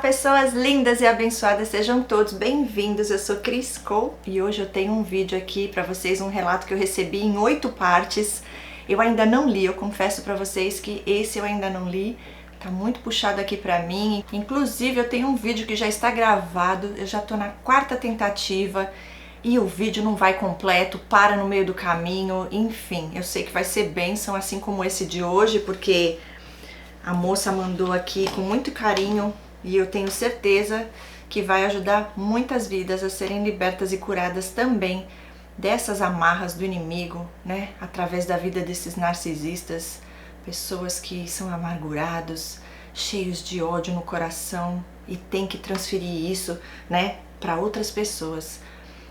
pessoas lindas e abençoadas, sejam todos bem-vindos. Eu sou Cris Cole e hoje eu tenho um vídeo aqui para vocês, um relato que eu recebi em 8 partes. Eu ainda não li, eu confesso para vocês que esse eu ainda não li, tá muito puxado aqui para mim. Inclusive eu tenho um vídeo que já está gravado, eu já tô na 4ª tentativa e o vídeo não vai completo, para no meio do caminho, enfim, eu sei que vai ser bênção assim como esse de hoje, porque a moça mandou aqui com muito carinho e eu tenho certeza que vai ajudar muitas vidas a serem libertas e curadas também dessas amarras do inimigo, né? Através da vida desses narcisistas, pessoas que são amargurados, cheios de ódio no coração e tem que transferir isso, né, para outras pessoas.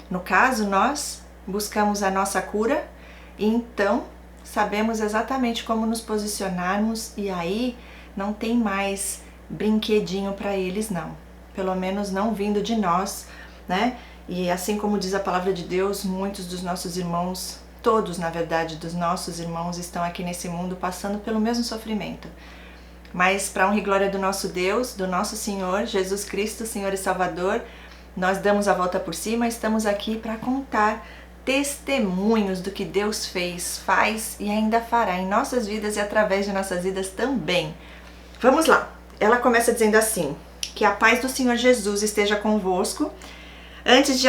No caso, nós buscamos a nossa cura e então sabemos exatamente como nos posicionarmos e aí não tem mais brinquedinho para eles não, pelo menos não vindo de nós, né? E assim como diz a palavra de Deus, muitos dos nossos irmãos, todos na verdade dos nossos irmãos estão aqui nesse mundo passando pelo mesmo sofrimento. Mas para honra e glória do nosso Deus, do nosso Senhor Jesus Cristo, Senhor e Salvador, nós damos a volta por cima, estamos aqui para contar testemunhos do que Deus fez, faz e ainda fará em nossas vidas e através de nossas vidas também. Vamos lá! Ela começa dizendo assim, que a paz do Senhor Jesus esteja convosco. Antes de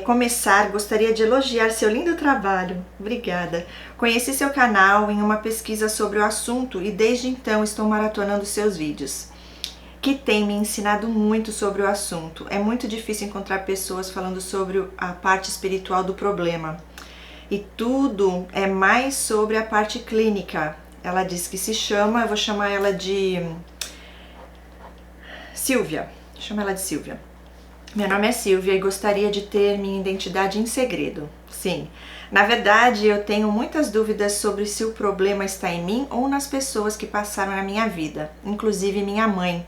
começar, gostaria de elogiar seu lindo trabalho. Obrigada. Conheci seu canal em uma pesquisa sobre o assunto e desde então estou maratonando seus vídeos, que tem me ensinado muito sobre o assunto. É muito difícil encontrar pessoas falando sobre a parte espiritual do problema. E tudo é mais sobre a parte clínica. Ela diz que se chama, eu vou chamar ela de Silvia. Chama ela de Silvia. Meu nome é Silvia e gostaria de ter minha identidade em segredo. Sim, na verdade eu tenho muitas dúvidas sobre se o problema está em mim ou nas pessoas que passaram na minha vida, inclusive minha mãe.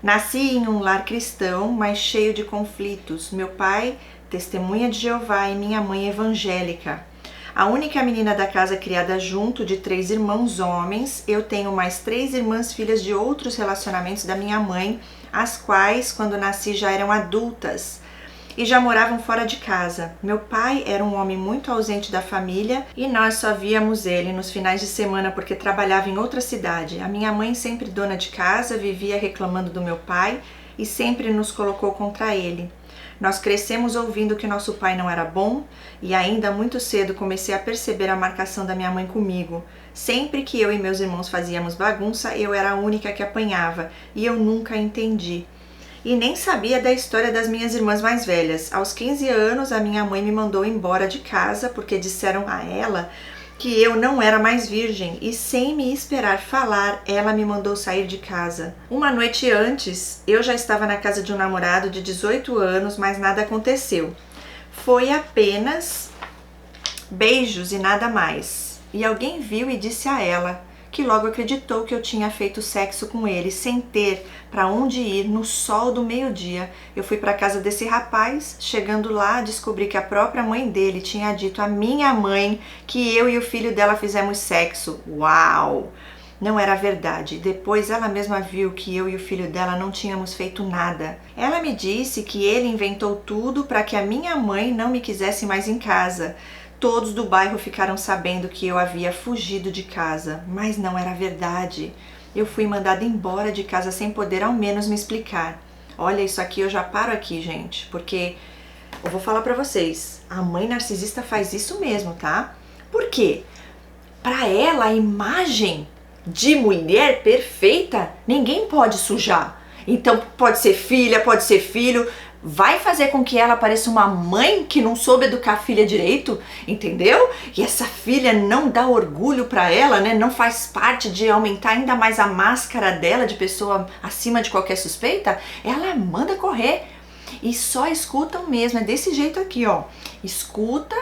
Nasci em um lar cristão, mas cheio de conflitos. Meu pai, testemunha de Jeová, e minha mãe evangélica. A única menina da casa criada junto de 3 irmãos homens, eu tenho mais 3 irmãs filhas de outros relacionamentos da minha mãe, as quais, quando nasci, já eram adultas e já moravam fora de casa. Meu pai era um homem muito ausente da família e nós só víamos ele nos finais de semana porque trabalhava em outra cidade. A minha mãe, sempre dona de casa, vivia reclamando do meu pai e sempre nos colocou contra ele. Nós crescemos ouvindo que nosso pai não era bom e ainda muito cedo comecei a perceber a marcação da minha mãe comigo. Sempre que eu e meus irmãos fazíamos bagunça, eu era a única que apanhava e eu nunca entendi. E nem sabia da história das minhas irmãs mais velhas. Aos 15 anos, a minha mãe me mandou embora de casa porque disseram a ela que eu não era mais virgem e sem me esperar falar, ela me mandou sair de casa. Uma noite antes, eu já estava na casa de um namorado de 18 anos, mas nada aconteceu. Foi apenas beijos e nada mais. E alguém viu e disse a ela, que logo acreditou que eu tinha feito sexo com ele sem ter para onde ir no sol do meio-dia. Eu fui para casa desse rapaz, chegando lá descobri que a própria mãe dele tinha dito à minha mãe que eu e o filho dela fizemos sexo. Uau! Não era verdade. Depois ela mesma viu que eu e o filho dela não tínhamos feito nada. Ela me disse que ele inventou tudo para que a minha mãe não me quisesse mais em casa. Todos do bairro ficaram sabendo que eu havia fugido de casa, mas não era verdade. Eu fui mandada embora de casa sem poder ao menos me explicar. Olha, isso aqui eu já paro aqui, gente, porque eu vou falar pra vocês, a mãe narcisista faz isso mesmo, tá? Por quê? Pra ela, a imagem de mulher perfeita, ninguém pode sujar. Então pode ser filha, pode ser filho, vai fazer com que ela pareça uma mãe que não soube educar a filha direito, entendeu? E essa filha não dá orgulho pra ela, né? Não faz parte de aumentar ainda mais a máscara dela de pessoa acima de qualquer suspeita. Ela manda correr e só escutam mesmo, é desse jeito aqui, ó. Escuta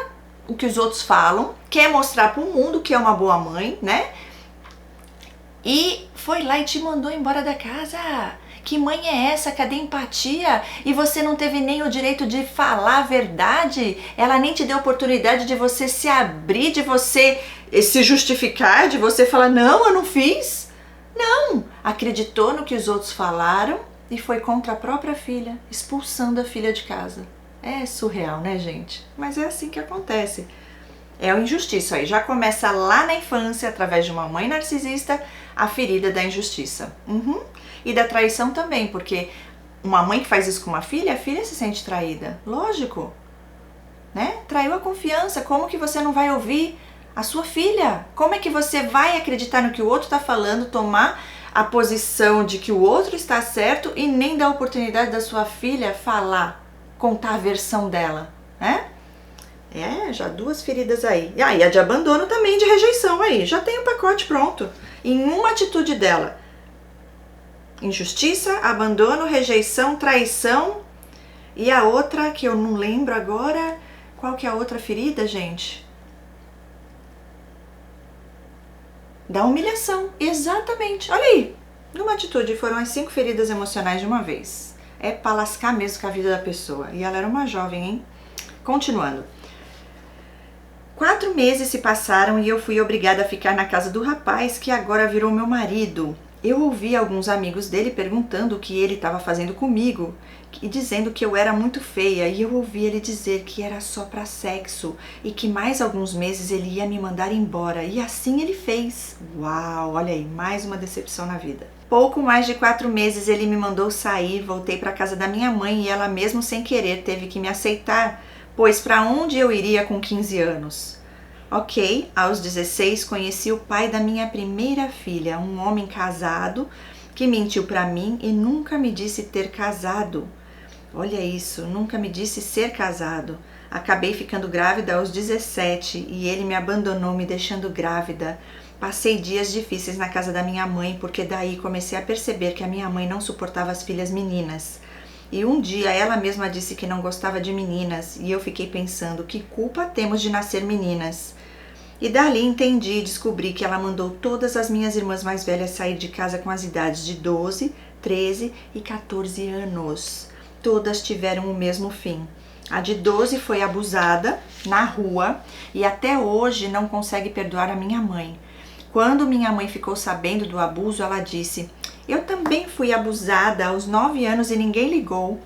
o que os outros falam, quer mostrar pro mundo que é uma boa mãe, né? E foi lá e te mandou embora da casa. Que mãe é essa? Cadê empatia? E você não teve nem o direito de falar a verdade? Ela nem te deu oportunidade de você se abrir, de você se justificar, de você falar, não, eu não fiz. Não, acreditou no que os outros falaram e foi contra a própria filha, expulsando a filha de casa. É surreal, né, gente? Mas é assim que acontece. É a injustiça aí. Já começa lá na infância, através de uma mãe narcisista, a ferida da injustiça. E da traição também, porque uma mãe que faz isso com uma filha, a filha se sente traída. Lógico. Né? Traiu a confiança. Como que você não vai ouvir a sua filha? Como é que você vai acreditar no que o outro está falando, tomar a posição de que o outro está certo e nem dar a oportunidade da sua filha falar, contar a versão dela, né? Já 2 feridas aí. E a de abandono também, de rejeição aí. Já tem o pacote pronto. Em uma atitude dela. Injustiça, abandono, rejeição, traição. E a outra, que eu não lembro agora. Qual que é a outra ferida, gente? Da humilhação. Exatamente. Olha aí. Numa atitude, foram as 5 feridas emocionais de uma vez. É pra lascar mesmo com a vida da pessoa. E ela era uma jovem, hein? Continuando. 4 meses se passaram e eu fui obrigada a ficar na casa do rapaz que agora virou meu marido. Eu ouvi alguns amigos dele perguntando o que ele estava fazendo comigo e dizendo que eu era muito feia, e eu ouvi ele dizer que era só para sexo e que mais alguns meses ele ia me mandar embora, e assim ele fez. Uau, olha aí, mais uma decepção na vida. Pouco mais de 4 meses ele me mandou sair, voltei para casa da minha mãe e ela mesmo sem querer teve que me aceitar, pois para onde eu iria com 15 anos? Ok, aos 16 conheci o pai da minha primeira filha, um homem casado que mentiu para mim e nunca me disse ter casado. Olha isso, nunca me disse ser casado. Acabei ficando grávida aos 17 e ele me abandonou me deixando grávida. Passei dias difíceis na casa da minha mãe porque daí comecei a perceber que a minha mãe não suportava as filhas meninas. E um dia ela mesma disse que não gostava de meninas e eu fiquei pensando, que culpa temos de nascer meninas? E dali entendi e descobri que ela mandou todas as minhas irmãs mais velhas sair de casa com as idades de 12, 13 e 14 anos. Todas tiveram o mesmo fim. A de 12 foi abusada na rua e até hoje não consegue perdoar a minha mãe. Quando minha mãe ficou sabendo do abuso, ela disse: eu também fui abusada aos 9 anos e ninguém ligou,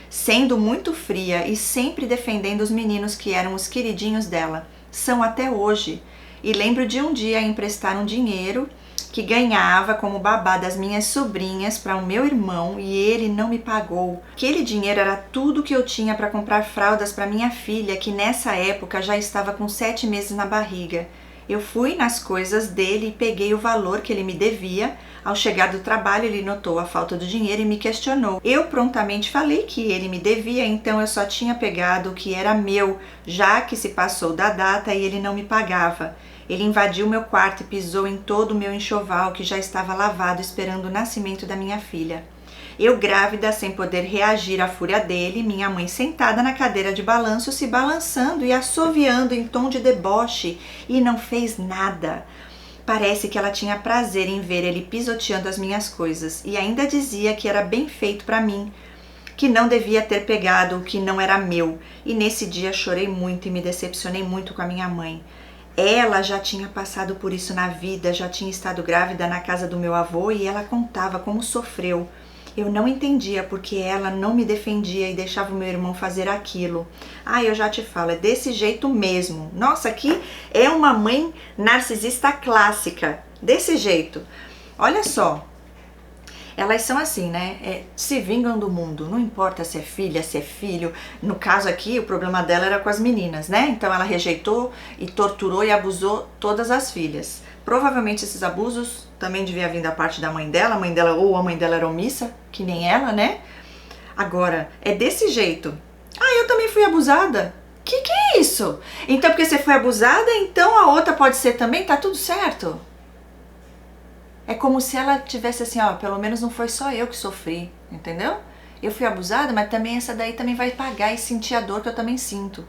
sendo muito fria e sempre defendendo os meninos que eram os queridinhos dela. São até hoje. E lembro de um dia emprestar um dinheiro que ganhava como babá das minhas sobrinhas para o meu irmão e ele não me pagou. Aquele dinheiro era tudo que eu tinha para comprar fraldas para minha filha, que nessa época já estava com 7 meses na barriga. Eu fui nas coisas dele e peguei o valor que ele me devia. Ao chegar do trabalho, ele notou a falta do dinheiro e me questionou. Eu prontamente falei que ele me devia, então eu só tinha pegado o que era meu, já que se passou da data e ele não me pagava. Ele invadiu meu quarto e pisou em todo o meu enxoval, que já estava lavado, esperando o nascimento da minha filha. Eu grávida, sem poder reagir à fúria dele, minha mãe sentada na cadeira de balanço, se balançando e assoviando em tom de deboche, e não fez nada. Parece que ela tinha prazer em ver ele pisoteando as minhas coisas, e ainda dizia que era bem feito para mim, que não devia ter pegado o que não era meu, e nesse dia chorei muito e me decepcionei muito com a minha mãe. Ela já tinha passado por isso na vida, já tinha estado grávida na casa do meu avô e ela contava como sofreu. Eu não entendia porque ela não me defendia e deixava o meu irmão fazer aquilo. Eu já te falo, é desse jeito mesmo. Nossa, aqui é uma mãe narcisista clássica, desse jeito. Olha só, elas são assim, né? Se vingam do mundo, não importa se é filha, se é filho. No caso aqui, o problema dela era com as meninas, né? Então ela rejeitou e torturou e abusou todas as filhas. Provavelmente esses abusos também devia vir da parte da mãe dela, ou a mãe dela era omissa, que nem ela, né? Agora, é desse jeito. Eu também fui abusada. Que é isso? Então porque você foi abusada, então a outra pode ser também? Tá tudo certo? É como se ela tivesse assim, pelo menos não foi só eu que sofri, entendeu? Eu fui abusada, mas também essa daí também vai pagar e sentir a dor que eu também sinto.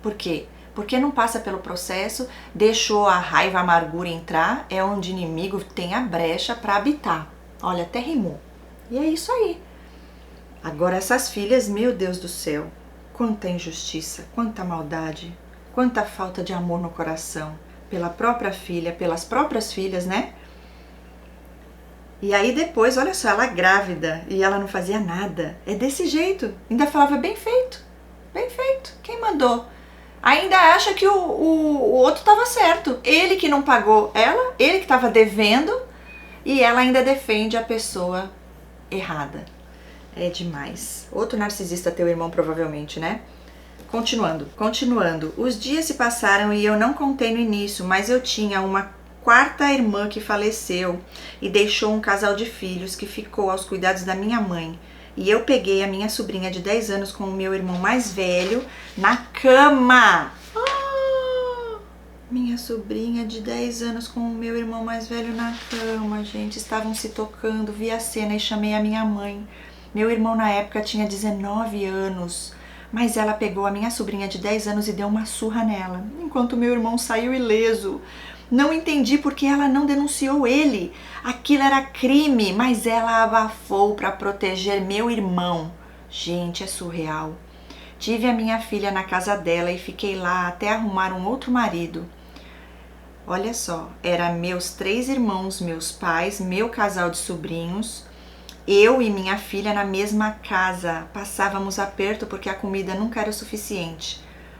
Por quê? Porque não passa pelo processo, deixou a raiva, a amargura entrar, é onde o inimigo tem a brecha para habitar. Olha, até rimou. E é isso aí. Agora essas filhas, meu Deus do céu, quanta injustiça, quanta maldade, quanta falta de amor no coração, pela própria filha, pelas próprias filhas, né? E aí depois, olha só, ela grávida e ela não fazia nada. É desse jeito. Ainda falava, bem feito, quem mandou? Ainda acha que o outro estava certo. Ele que não pagou ela, ele que estava devendo, e ela ainda defende a pessoa errada. É demais. Outro narcisista, teu irmão, provavelmente, né? Continuando. Os dias se passaram e eu não contei no início, mas eu tinha uma quarta irmã que faleceu e deixou um casal de filhos que ficou aos cuidados da minha mãe. E eu peguei a minha sobrinha de 10 anos com o meu irmão mais velho na cama. Minha sobrinha de 10 anos com o meu irmão mais velho na cama, gente. Estavam se tocando, vi a cena e chamei a minha mãe. Meu irmão na época tinha 19 anos, mas ela pegou a minha sobrinha de 10 anos e deu uma surra nela, enquanto meu irmão saiu ileso. Não entendi porque ela não denunciou ele. Aquilo era crime, mas ela abafou para proteger meu irmão. Gente, é surreal. Tive a minha filha na casa dela e fiquei lá até arrumar um outro marido. Olha só, eram meus 3 irmãos, meus pais, meu casal de sobrinhos, eu e minha filha na mesma casa. Passávamos aperto porque a comida nunca era o suficiente.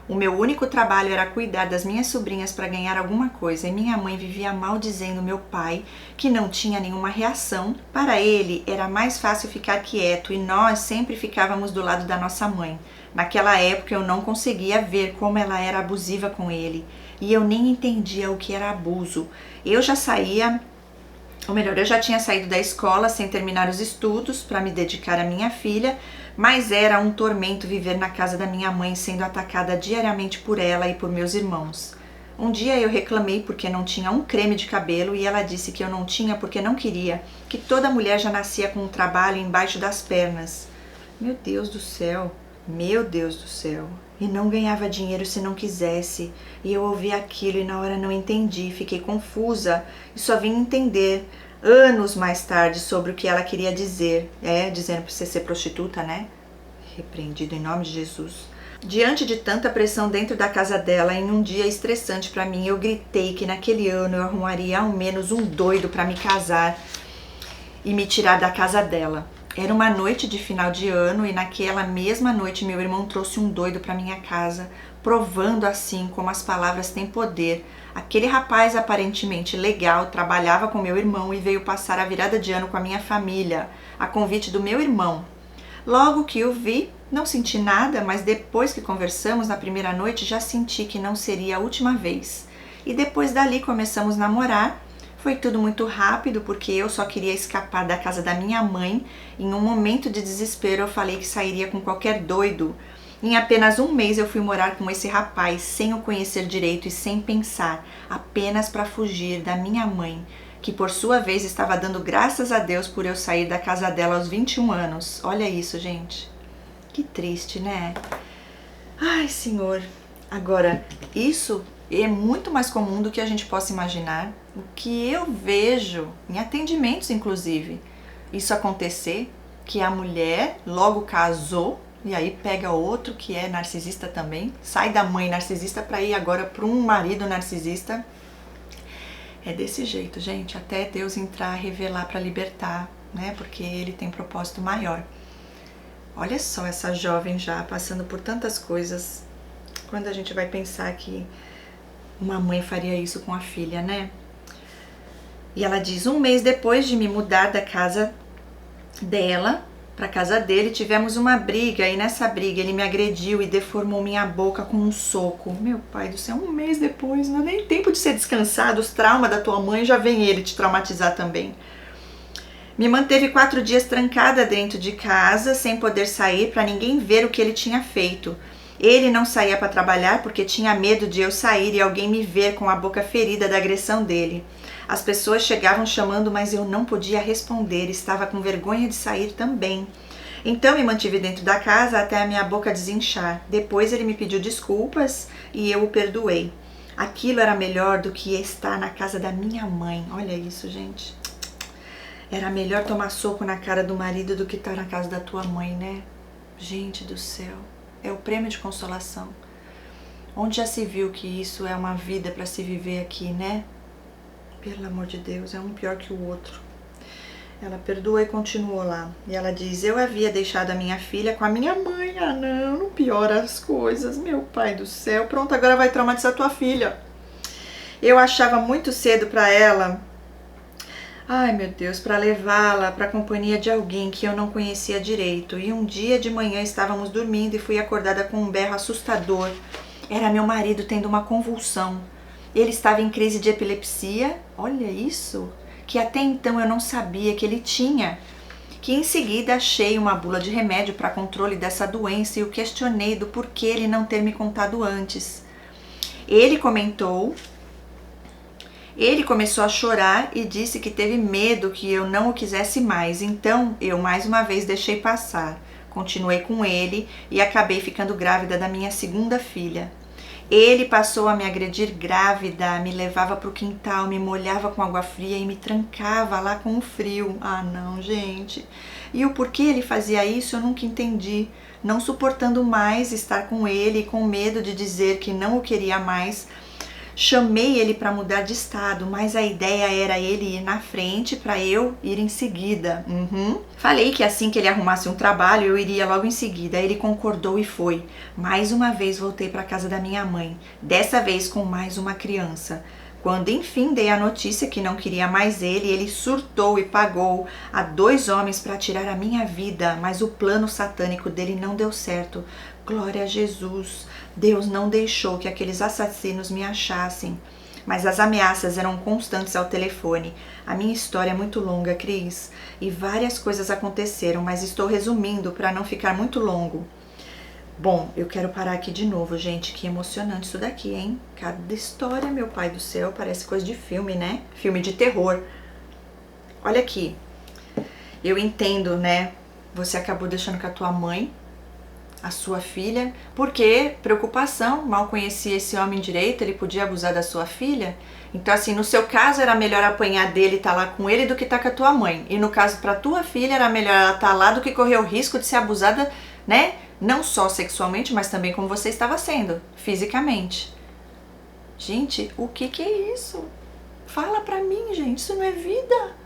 O meu único trabalho era cuidar das minhas sobrinhas para ganhar alguma coisa e minha mãe vivia maldizendo meu pai, que não tinha nenhuma reação. Para ele era mais fácil ficar quieto e nós sempre ficávamos do lado da nossa mãe. Naquela época eu não conseguia ver como ela era abusiva com ele e eu nem entendia o que era abuso. Eu já tinha saído da escola sem terminar os estudos para me dedicar à minha filha, mas era um tormento viver na casa da minha mãe sendo atacada diariamente por ela e por meus irmãos. Um dia eu reclamei porque não tinha um creme de cabelo e ela disse que eu não tinha porque não queria, que toda mulher já nascia com um trabalho embaixo das pernas. Meu Deus do céu, e não ganhava dinheiro se não quisesse. E eu ouvi aquilo e na hora não entendi, fiquei confusa e só vim entender anos mais tarde sobre o que ela queria dizer. Dizendo pra você ser prostituta, né? Repreendido em nome de Jesus. Diante de tanta pressão dentro da casa dela, em um dia estressante pra mim, eu gritei que naquele ano eu arrumaria ao menos um doido pra me casar e me tirar da casa dela. Era uma noite de final de ano e naquela mesma noite meu irmão trouxe um doido para minha casa, provando assim como as palavras têm poder. Aquele rapaz aparentemente legal trabalhava com meu irmão e veio passar a virada de ano com a minha família, a convite do meu irmão. Logo que o vi, não senti nada, mas depois que conversamos na primeira noite já senti que não seria a última vez. E depois dali começamos a namorar. Foi tudo muito rápido porque eu só queria escapar da casa da minha mãe. Em um momento de desespero eu falei que sairia com qualquer doido. Em apenas um mês eu fui morar com esse rapaz sem o conhecer direito e sem pensar, apenas para fugir da minha mãe, que por sua vez estava dando graças a Deus por eu sair da casa dela aos 21 anos. Olha isso, gente. Que triste, né? Ai, Senhor. Agora, isso é muito mais comum do que a gente possa imaginar. O que eu vejo em atendimentos, inclusive, isso acontecer, que a mulher logo casou e aí pega outro que é narcisista também, sai da mãe narcisista para ir agora para um marido narcisista. É desse jeito, gente, até Deus entrar, revelar para libertar, né? Porque ele tem propósito maior. Olha só essa jovem já passando por tantas coisas. Quando a gente vai pensar que uma mãe faria isso com a filha, né? E ela diz, um mês depois de me mudar da casa dela para casa dele, tivemos uma briga e nessa briga ele me agrediu e deformou minha boca com um soco. Meu pai do céu, um mês depois, não é nem tempo de ser descansado, os traumas da tua mãe, já vem ele te traumatizar também. Me manteve 4 dias trancada dentro de casa, sem poder sair para ninguém ver o que ele tinha feito. Ele não saía para trabalhar porque tinha medo de eu sair e alguém me ver com a boca ferida da agressão dele. As pessoas chegavam chamando, mas eu não podia responder, estava com vergonha de sair também. Então me mantive dentro da casa até a minha boca desinchar. Depois ele me pediu desculpas e eu o perdoei. Aquilo era melhor do que estar na casa da minha mãe. Olha isso, gente. Era melhor tomar soco na cara do marido do que estar na casa da tua mãe, né? Gente do céu. É o prêmio de consolação. Onde já se viu que isso é uma vida para se viver aqui, né? Pelo amor de Deus, é um pior que o outro. Ela perdoou e continuou lá. E ela diz: eu havia deixado a minha filha com a minha mãe. Ah, não, não piora as coisas. Meu pai do céu. Pronto, agora vai traumatizar tua filha. Eu achava muito cedo para ela. Ai, meu Deus, para levá-la para a companhia de alguém que eu não conhecia direito. E um dia de manhã estávamos dormindo e fui acordada com um berro assustador. Era meu marido tendo uma convulsão. Ele estava em crise de epilepsia. Olha isso! Que até então eu não sabia que ele tinha, que em seguida achei uma bula de remédio para controle dessa doença e o questionei do porquê ele não ter me contado antes. Ele começou a chorar e disse que teve medo que eu não o quisesse mais, então eu mais uma vez deixei passar. Continuei com ele e acabei ficando grávida da minha segunda filha. Ele passou a me agredir grávida, me levava para o quintal, me molhava com água fria e me trancava lá com o frio. Ah, não, gente. E o porquê ele fazia isso eu nunca entendi. Não suportando mais estar com ele, com medo de dizer que não o queria mais, chamei ele para mudar de estado, mas a ideia era ele ir na frente para eu ir em seguida. Falei que assim que ele arrumasse um trabalho, eu iria logo em seguida. Ele concordou e foi. Mais uma vez voltei para a casa da minha mãe, dessa vez com mais uma criança. Quando enfim dei a notícia que não queria mais ele surtou e pagou a 2 homens para tirar a minha vida, mas o plano satânico dele não deu certo. Glória a Jesus! Deus não deixou que aqueles assassinos me achassem, mas as ameaças eram constantes ao telefone. A minha história é muito longa, Cris, e várias coisas aconteceram, mas estou resumindo para não ficar muito longo. Bom, eu quero parar aqui de novo, gente, que emocionante isso daqui, hein? Cada história, meu pai do céu, parece coisa de filme, né? Filme de terror. Olha aqui, eu entendo, né? Você acabou deixando com a tua mãe a sua filha, porque preocupação, mal conhecia esse homem direito, ele podia abusar da sua filha. Então assim, no seu caso era melhor apanhar dele e estar lá com ele do que estar com a tua mãe. E no caso para tua filha era melhor ela estar lá do que correr o risco de ser abusada, né? Não só sexualmente, mas também como você estava sendo, fisicamente. Gente, o que é isso? Fala pra mim, gente, isso não é vida.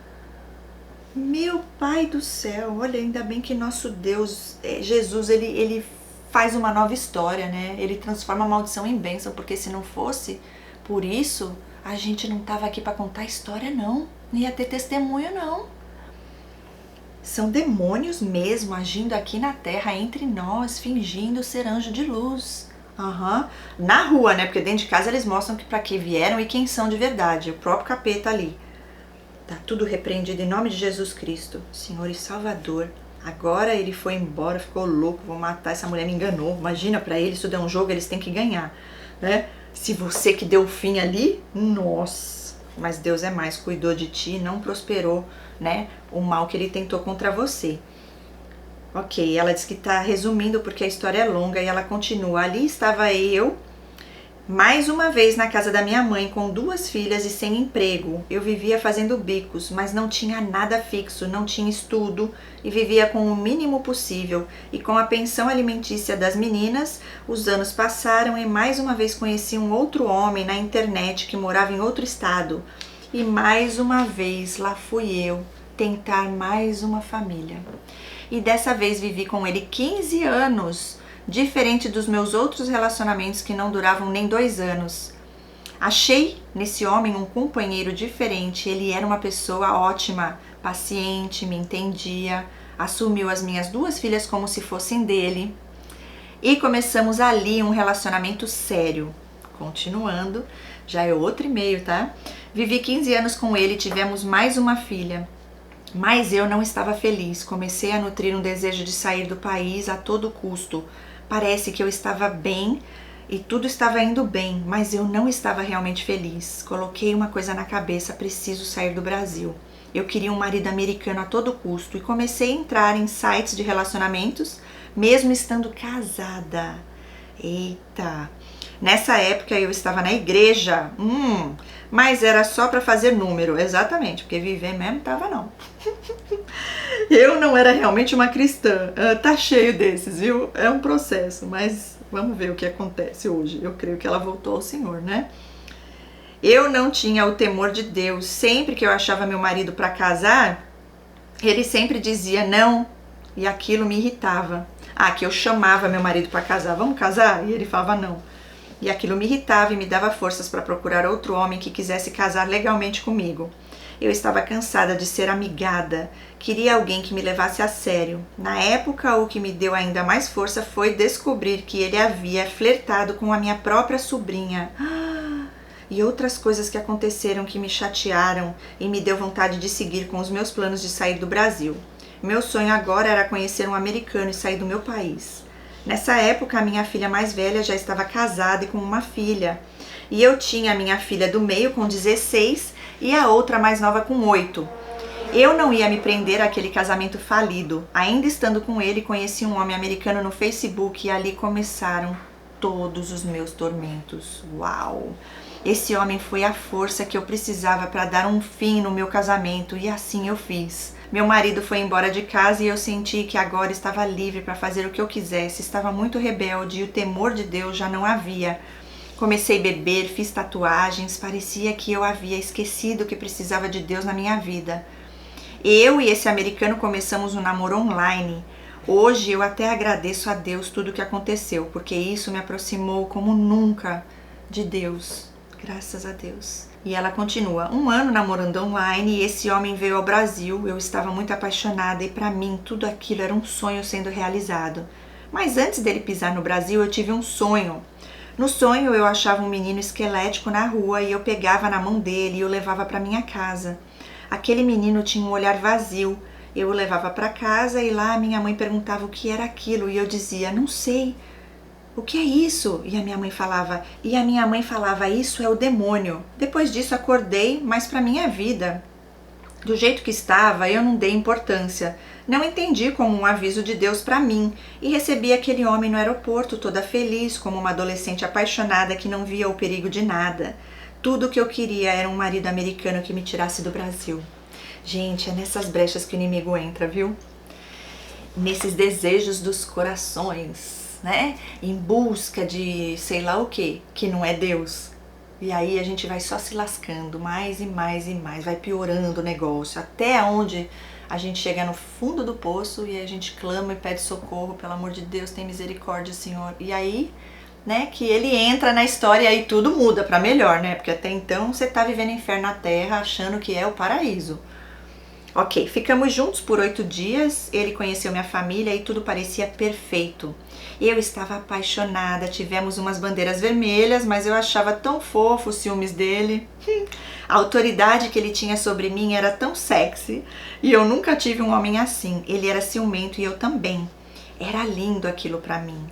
Meu pai do céu, olha, ainda bem que nosso Deus, Jesus, ele faz uma nova história, né? Ele transforma a maldição em bênção, porque se não fosse por isso, a gente não tava aqui para contar história, não. Não ia ter testemunho, não. São demônios mesmo agindo aqui na terra entre nós, fingindo ser anjo de luz. Na rua, né? Porque dentro de casa eles mostram que para que vieram e quem são de verdade. O próprio capeta ali. Tá tudo repreendido em nome de Jesus Cristo, Senhor e Salvador. Agora ele foi embora, ficou louco, vou matar, essa mulher me enganou. Imagina, pra eles isso é um jogo, eles têm que ganhar, né? Se você que deu o fim ali, nossa, mas Deus é mais, cuidou de ti, não prosperou, né? O mal que ele tentou contra você. Ok, ela diz que tá resumindo porque a história é longa e ela continua. Ali estava eu, mais uma vez na casa da minha mãe, com 2 filhas e sem emprego. Eu vivia fazendo bicos, mas não tinha nada fixo, não tinha estudo e vivia com o mínimo possível. E com a pensão alimentícia das meninas, os anos passaram e mais uma vez conheci um outro homem na internet que morava em outro estado. E mais uma vez lá fui eu tentar mais uma família. E dessa vez vivi com ele 15 anos. Diferente dos meus outros relacionamentos que não duravam nem 2 anos. Achei nesse homem um companheiro diferente, ele era uma pessoa ótima, paciente, me entendia, assumiu as minhas 2 filhas como se fossem dele e começamos ali um relacionamento sério. Continuando, já é outro e meio, tá? Vivi 15 anos com ele, tivemos mais uma filha. Mas eu não estava feliz, comecei a nutrir um desejo de sair do país a todo custo. Parece que eu estava bem e tudo estava indo bem, mas eu não estava realmente feliz. Coloquei uma coisa na cabeça, preciso sair do Brasil. Eu queria um marido americano a todo custo e comecei a entrar em sites de relacionamentos, mesmo estando casada. Eita! Nessa época eu estava na igreja, mas era só para fazer número, exatamente, porque viver mesmo tava não. Eu não era realmente uma cristã, tá cheio desses, viu? É um processo, mas vamos ver o que acontece hoje. Eu creio que ela voltou ao Senhor, né? Eu não tinha o temor de Deus. Sempre que eu achava meu marido para casar, Ele sempre dizia não e aquilo me irritava. Que eu chamava meu marido para casar, vamos casar? E ele falava não. E aquilo me irritava e me dava forças para procurar outro homem que quisesse casar legalmente comigo. Eu estava cansada de ser amigada, queria alguém que me levasse a sério. Na época, o que me deu ainda mais força foi descobrir que ele havia flertado com a minha própria sobrinha. E outras coisas que aconteceram que me chatearam e me deu vontade de seguir com os meus planos de sair do Brasil. Meu sonho agora era conhecer um americano e sair do meu país. Nessa época, a minha filha mais velha já estava casada e com uma filha. E eu tinha a minha filha do meio com 16 e a outra mais nova com 8. Eu não ia me prender àquele casamento falido. Ainda estando com ele, conheci um homem americano no Facebook e ali começaram todos os meus tormentos. Uau! Esse homem foi a força que eu precisava para dar um fim no meu casamento e assim eu fiz. Meu marido foi embora de casa e eu senti que agora estava livre para fazer o que eu quisesse. Estava muito rebelde e o temor de Deus já não havia. Comecei a beber, fiz tatuagens, parecia que eu havia esquecido que precisava de Deus na minha vida. Eu e esse americano começamos um namoro online. Hoje eu até agradeço a Deus tudo o que aconteceu, porque isso me aproximou como nunca de Deus. Graças a Deus. E ela continua, 1 ano namorando online e esse homem veio ao Brasil. Eu estava muito apaixonada e para mim tudo aquilo era um sonho sendo realizado. Mas antes dele pisar no Brasil eu tive um sonho. No sonho eu achava um menino esquelético na rua e eu pegava na mão dele e o levava para minha casa. Aquele menino tinha um olhar vazio. Eu o levava para casa e lá minha mãe perguntava o que era aquilo e eu dizia, não sei. O que é isso? E a minha mãe falava, isso é o demônio. Depois disso acordei, mas para minha vida, do jeito que estava, eu não dei importância. Não entendi como um aviso de Deus para mim e recebi aquele homem no aeroporto toda feliz, como uma adolescente apaixonada que não via o perigo de nada. Tudo o que eu queria era um marido americano que me tirasse do Brasil. Gente, é nessas brechas que o inimigo entra, viu? Nesses desejos dos corações. Né? Em busca de sei lá o que não é Deus. E aí a gente vai só se lascando mais e mais e mais, vai piorando o negócio, até onde a gente chega no fundo do poço e a gente clama e pede socorro, pelo amor de Deus, tem misericórdia, Senhor. E aí, né, que ele entra na história e aí tudo muda pra melhor, né? Porque até então você tá vivendo inferno na terra achando que é o paraíso. Ok, ficamos juntos por 8 dias, ele conheceu minha família e tudo parecia perfeito. Eu estava apaixonada, tivemos umas bandeiras vermelhas, mas eu achava tão fofo os ciúmes dele. A autoridade que ele tinha sobre mim era tão sexy e eu nunca tive um homem assim. Ele era ciumento e eu também. Era lindo aquilo pra mim,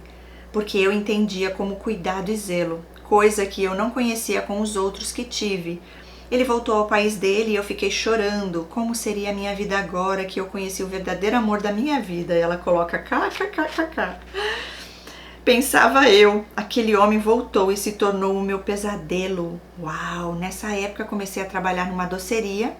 porque eu entendia como cuidado e zelo, coisa que eu não conhecia com os outros que tive. Ele voltou ao país dele e eu fiquei chorando. Como seria a minha vida agora que eu conheci o verdadeiro amor da minha vida? E ela coloca kkkk. Pensava eu, aquele homem voltou e se tornou o meu pesadelo. Uau! Nessa época comecei a trabalhar numa doceria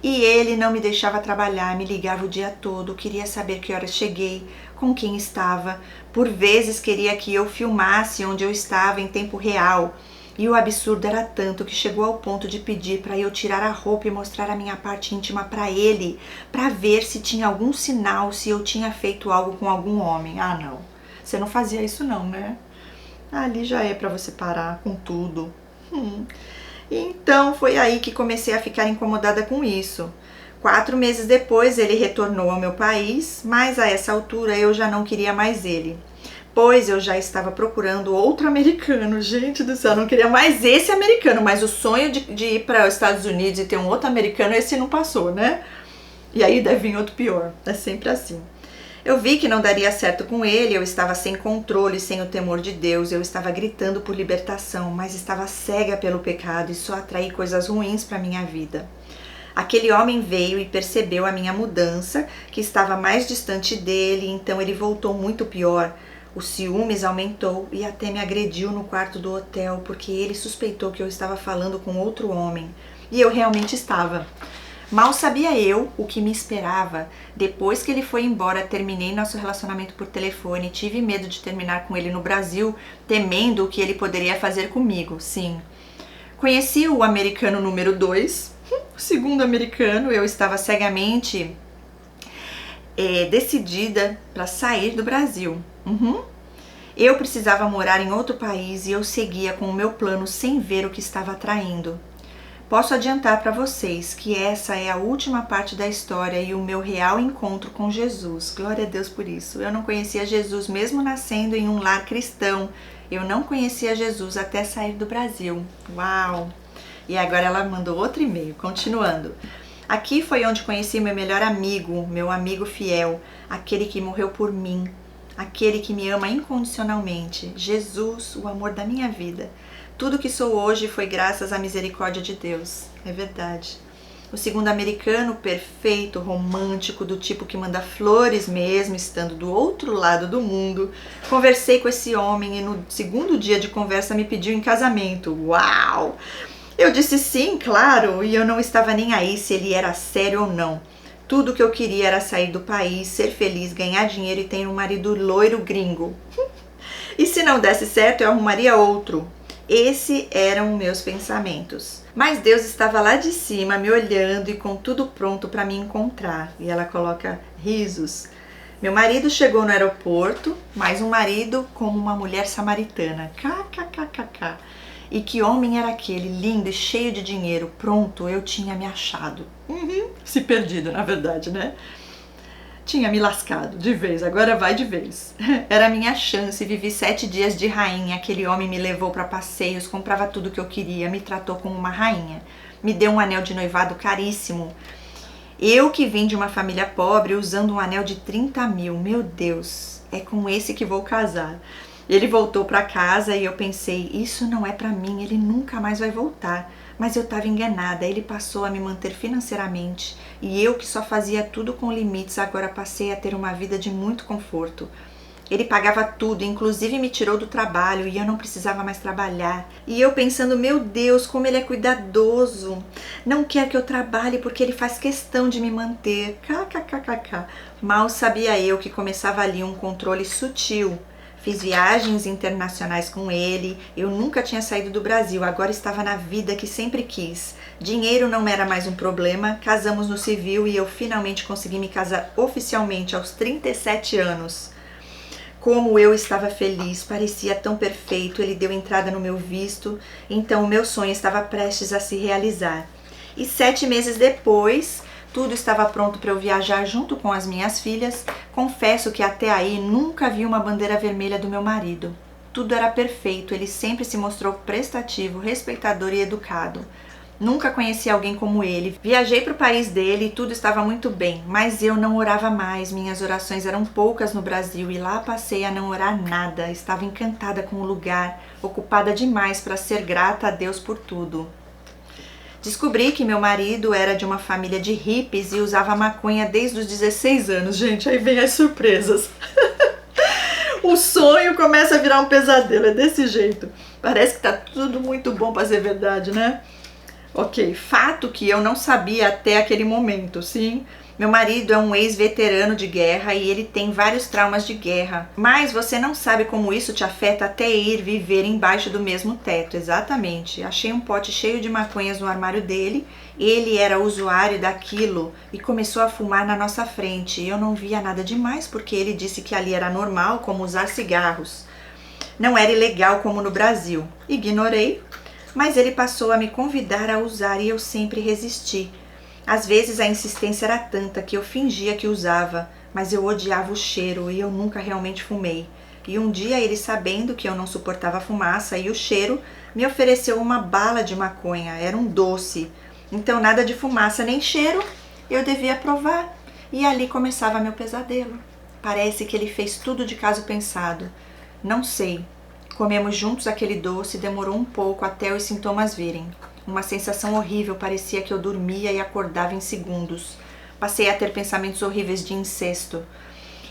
e ele não me deixava trabalhar, me ligava o dia todo, queria saber que horas cheguei, com quem estava. Por vezes queria que eu filmasse onde eu estava em tempo real. E o absurdo era tanto que chegou ao ponto de pedir para eu tirar a roupa e mostrar a minha parte íntima para ele, para ver se tinha algum sinal, se eu tinha feito algo com algum homem. Ah, não. Você não fazia isso não, né? Ali já é para você parar com tudo. Então foi aí que comecei a ficar incomodada com isso. 4 meses depois ele retornou ao meu país, mas a essa altura eu já não queria mais ele. Pois eu já estava procurando outro americano. Gente do céu, eu não queria mais esse americano, mas o sonho de ir para os Estados Unidos e ter um outro americano, esse não passou, né? E aí deve vir outro pior, é sempre assim. Eu vi que não daria certo com ele, eu estava sem controle, sem o temor de Deus, eu estava gritando por libertação, mas estava cega pelo pecado e só atraí coisas ruins para minha vida. Aquele homem veio e percebeu a minha mudança, que estava mais distante dele, então ele voltou muito pior. O ciúmes aumentou e até me agrediu no quarto do hotel porque ele suspeitou que eu estava falando com outro homem. E eu realmente estava. Mal sabia eu o que me esperava. Depois que ele foi embora, terminei nosso relacionamento por telefone. Tive medo de terminar com ele no Brasil, temendo o que ele poderia fazer comigo. Sim. Conheci o americano número 2, o segundo americano. Eu estava cegamente decidida para sair do Brasil. Eu precisava morar em outro país e eu seguia com o meu plano sem ver o que estava atraindo. Posso adiantar para vocês que essa é a última parte da história e o meu real encontro com Jesus. Glória a Deus por isso. Eu não conhecia Jesus mesmo nascendo em um lar cristão. Eu não conhecia Jesus até sair do Brasil. Uau! E agora ela mandou outro e-mail, continuando. Aqui foi onde conheci meu melhor amigo, meu amigo fiel, aquele que morreu por mim, aquele que me ama incondicionalmente, Jesus, o amor da minha vida. Tudo que sou hoje foi graças à misericórdia de Deus. É verdade. O segundo americano, perfeito, romântico, do tipo que manda flores mesmo, estando do outro lado do mundo. Conversei com esse homem e no segundo dia de conversa me pediu em casamento. Uau! Eu disse sim, claro, e eu não estava nem aí se ele era sério ou não. Tudo que eu queria era sair do país, ser feliz, ganhar dinheiro e ter um marido loiro gringo. E se não desse certo, eu arrumaria outro. Esses eram meus pensamentos. Mas Deus estava lá de cima, me olhando e com tudo pronto para me encontrar. E ela coloca risos. Meu marido chegou no aeroporto, mais um marido como uma mulher samaritana. KKKKK. E que homem era aquele, lindo e cheio de dinheiro. Pronto, eu tinha me achado. Se perdido, na verdade, né? Tinha me lascado de vez, agora vai de vez. Era a minha chance, vivi 7 dias de rainha. Aquele homem me levou para passeios, comprava tudo que eu queria, me tratou como uma rainha. Me deu um anel de noivado caríssimo. Eu que vim de uma família pobre usando um anel de 30 mil. Meu Deus, é com esse que vou casar. Ele voltou para casa e eu pensei, isso não é para mim, ele nunca mais vai voltar. Mas eu estava enganada, ele passou a me manter financeiramente e eu que só fazia tudo com limites, agora passei a ter uma vida de muito conforto. Ele pagava tudo, inclusive me tirou do trabalho e eu não precisava mais trabalhar. E eu pensando, meu Deus, como ele é cuidadoso. Não quer que eu trabalhe porque ele faz questão de me manter. KKKKK. Mal sabia eu que começava ali um controle sutil. Fiz viagens internacionais com ele, eu nunca tinha saído do Brasil, agora estava na vida que sempre quis. Dinheiro não era mais um problema, casamos no civil e eu finalmente consegui me casar oficialmente aos 37 anos. Como eu estava feliz, parecia tão perfeito, ele deu entrada no meu visto, então o meu sonho estava prestes a se realizar. E 7 meses depois, tudo estava pronto para eu viajar junto com as minhas filhas. Confesso que até aí nunca vi uma bandeira vermelha do meu marido. Tudo era perfeito, ele sempre se mostrou prestativo, respeitador e educado. Nunca conheci alguém como ele. Viajei para o país dele e tudo estava muito bem, mas eu não orava mais, minhas orações eram poucas no Brasil e lá passei a não orar nada. Estava encantada com o lugar, ocupada demais para ser grata a Deus por tudo. Descobri que meu marido era de uma família de hippies e usava maconha desde os 16 anos. Gente, aí vem as surpresas. O sonho começa a virar um pesadelo, é desse jeito. Parece que tá tudo muito bom para ser verdade, né? Ok, fato que eu não sabia até aquele momento, sim. Meu marido é um ex-veterano de guerra e ele tem vários traumas de guerra. Mas você não sabe como isso te afeta até ir viver embaixo do mesmo teto. Exatamente. Achei um pote cheio de maconhas no armário dele. Ele era usuário daquilo e começou a fumar na nossa frente. Eu não via nada demais porque ele disse que ali era normal, como usar cigarros. Não era ilegal como no Brasil. Ignorei, mas ele passou a me convidar a usar e eu sempre resisti. Às vezes a insistência era tanta que eu fingia que usava, mas eu odiava o cheiro e eu nunca realmente fumei. E um dia ele, sabendo que eu não suportava a fumaça e o cheiro, me ofereceu uma bala de maconha, era um doce. Então nada de fumaça nem cheiro, eu devia provar. E ali começava meu pesadelo. Parece que ele fez tudo de caso pensado. Não sei. Comemos juntos aquele doce e demorou um pouco até os sintomas virem. Uma sensação horrível, parecia que eu dormia e acordava em segundos. Passei a ter pensamentos horríveis de incesto.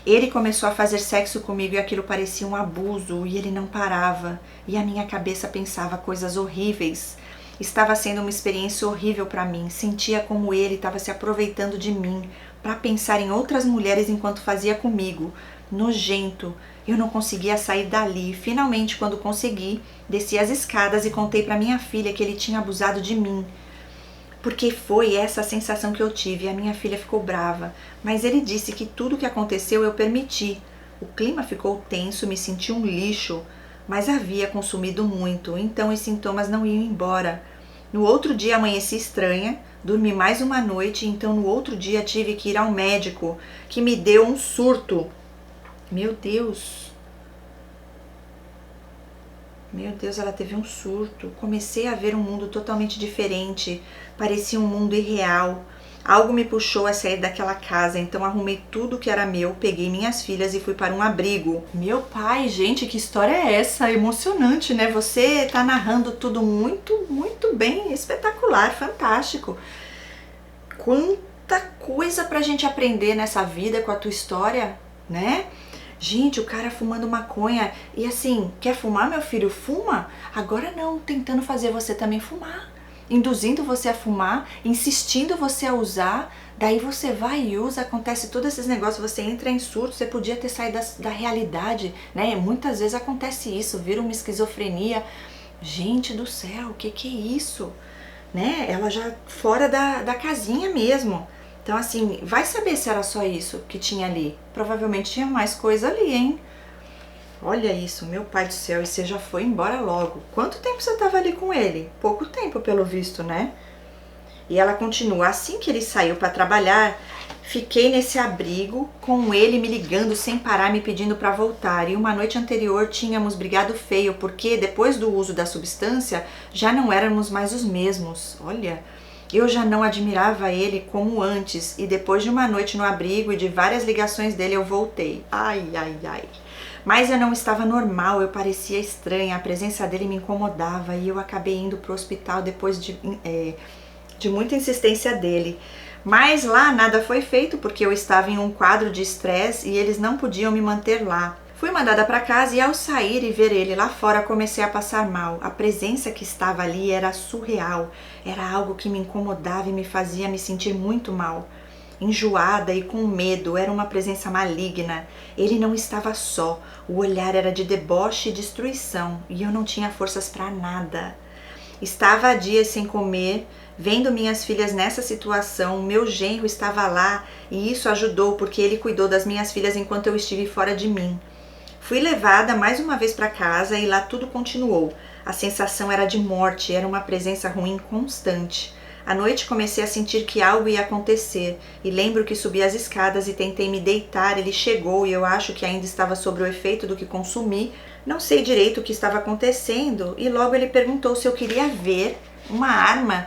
Ele começou a fazer sexo comigo e aquilo parecia um abuso e ele não parava. E a minha cabeça pensava coisas horríveis. Estava sendo uma experiência horrível para mim. Sentia como ele estava se aproveitando de mim para pensar em outras mulheres enquanto fazia comigo. Nojento. Eu não conseguia sair dali. Finalmente, quando consegui, desci as escadas e contei para minha filha que ele tinha abusado de mim. porque foi essa a sensação que eu tive. A minha filha ficou brava, mas ele disse que tudo o que aconteceu eu permiti. O clima ficou tenso, me senti um lixo, mas havia consumido muito, então os sintomas não iam embora. No outro dia amanheci estranha, dormi mais uma noite, então no outro dia tive que ir ao médico, que me deu um surto. Meu Deus, ela teve um surto. Comecei a ver um mundo totalmente diferente, parecia um mundo irreal. Algo me puxou a sair daquela casa, então arrumei tudo que era meu, peguei minhas filhas e fui para um abrigo. Meu pai, gente, que história é essa? Emocionante, né? Você tá narrando tudo muito, muito bem, espetacular, fantástico. Quanta coisa pra gente aprender nessa vida com a tua história, né? Gente, o cara fumando maconha e assim, quer fumar, meu filho? Fuma? Agora não, tentando fazer você também fumar, induzindo você a fumar, insistindo você a usar, daí você vai e usa, acontece todos esses negócios, você entra em surto, você podia ter saído da realidade, né? Muitas vezes acontece isso, vira uma esquizofrenia. Gente do céu, o que é isso? Né? Ela já fora da casinha mesmo. Então assim, vai saber se era só isso que tinha ali. Provavelmente tinha mais coisa ali, hein? Olha isso, meu pai do céu, e você já foi embora logo. Quanto tempo você estava ali com ele? Pouco tempo, pelo visto, né? E ela continua, assim que ele saiu para trabalhar, fiquei nesse abrigo com ele me ligando sem parar, me pedindo para voltar. E uma noite anterior tínhamos brigado feio, porque depois do uso da substância já não éramos mais os mesmos. Olha, eu já não admirava ele como antes, e depois de uma noite no abrigo e de várias ligações dele eu voltei. Ai, ai, ai. Mas eu não estava normal, eu parecia estranha, a presença dele me incomodava e eu acabei indo para o hospital depois de muita insistência dele. Mas lá nada foi feito porque eu estava em um quadro de estresse e eles não podiam me manter lá. Fui mandada para casa e ao sair e ver ele lá fora comecei a passar mal. A presença que estava ali era surreal, era algo que me incomodava e me fazia me sentir muito mal. Enjoada e com medo, era uma presença maligna. Ele não estava só, o olhar era de deboche e destruição e eu não tinha forças para nada. Estava há dias sem comer, vendo minhas filhas nessa situação, meu genro estava lá e isso ajudou porque ele cuidou das minhas filhas enquanto eu estive fora de mim. Fui levada mais uma vez para casa e lá tudo continuou. A sensação era de morte, era uma presença ruim constante. À noite comecei a sentir que algo ia acontecer e lembro que subi as escadas e tentei me deitar, ele chegou e eu acho que ainda estava sob o efeito do que consumi, não sei direito o que estava acontecendo e logo ele perguntou se eu queria ver uma arma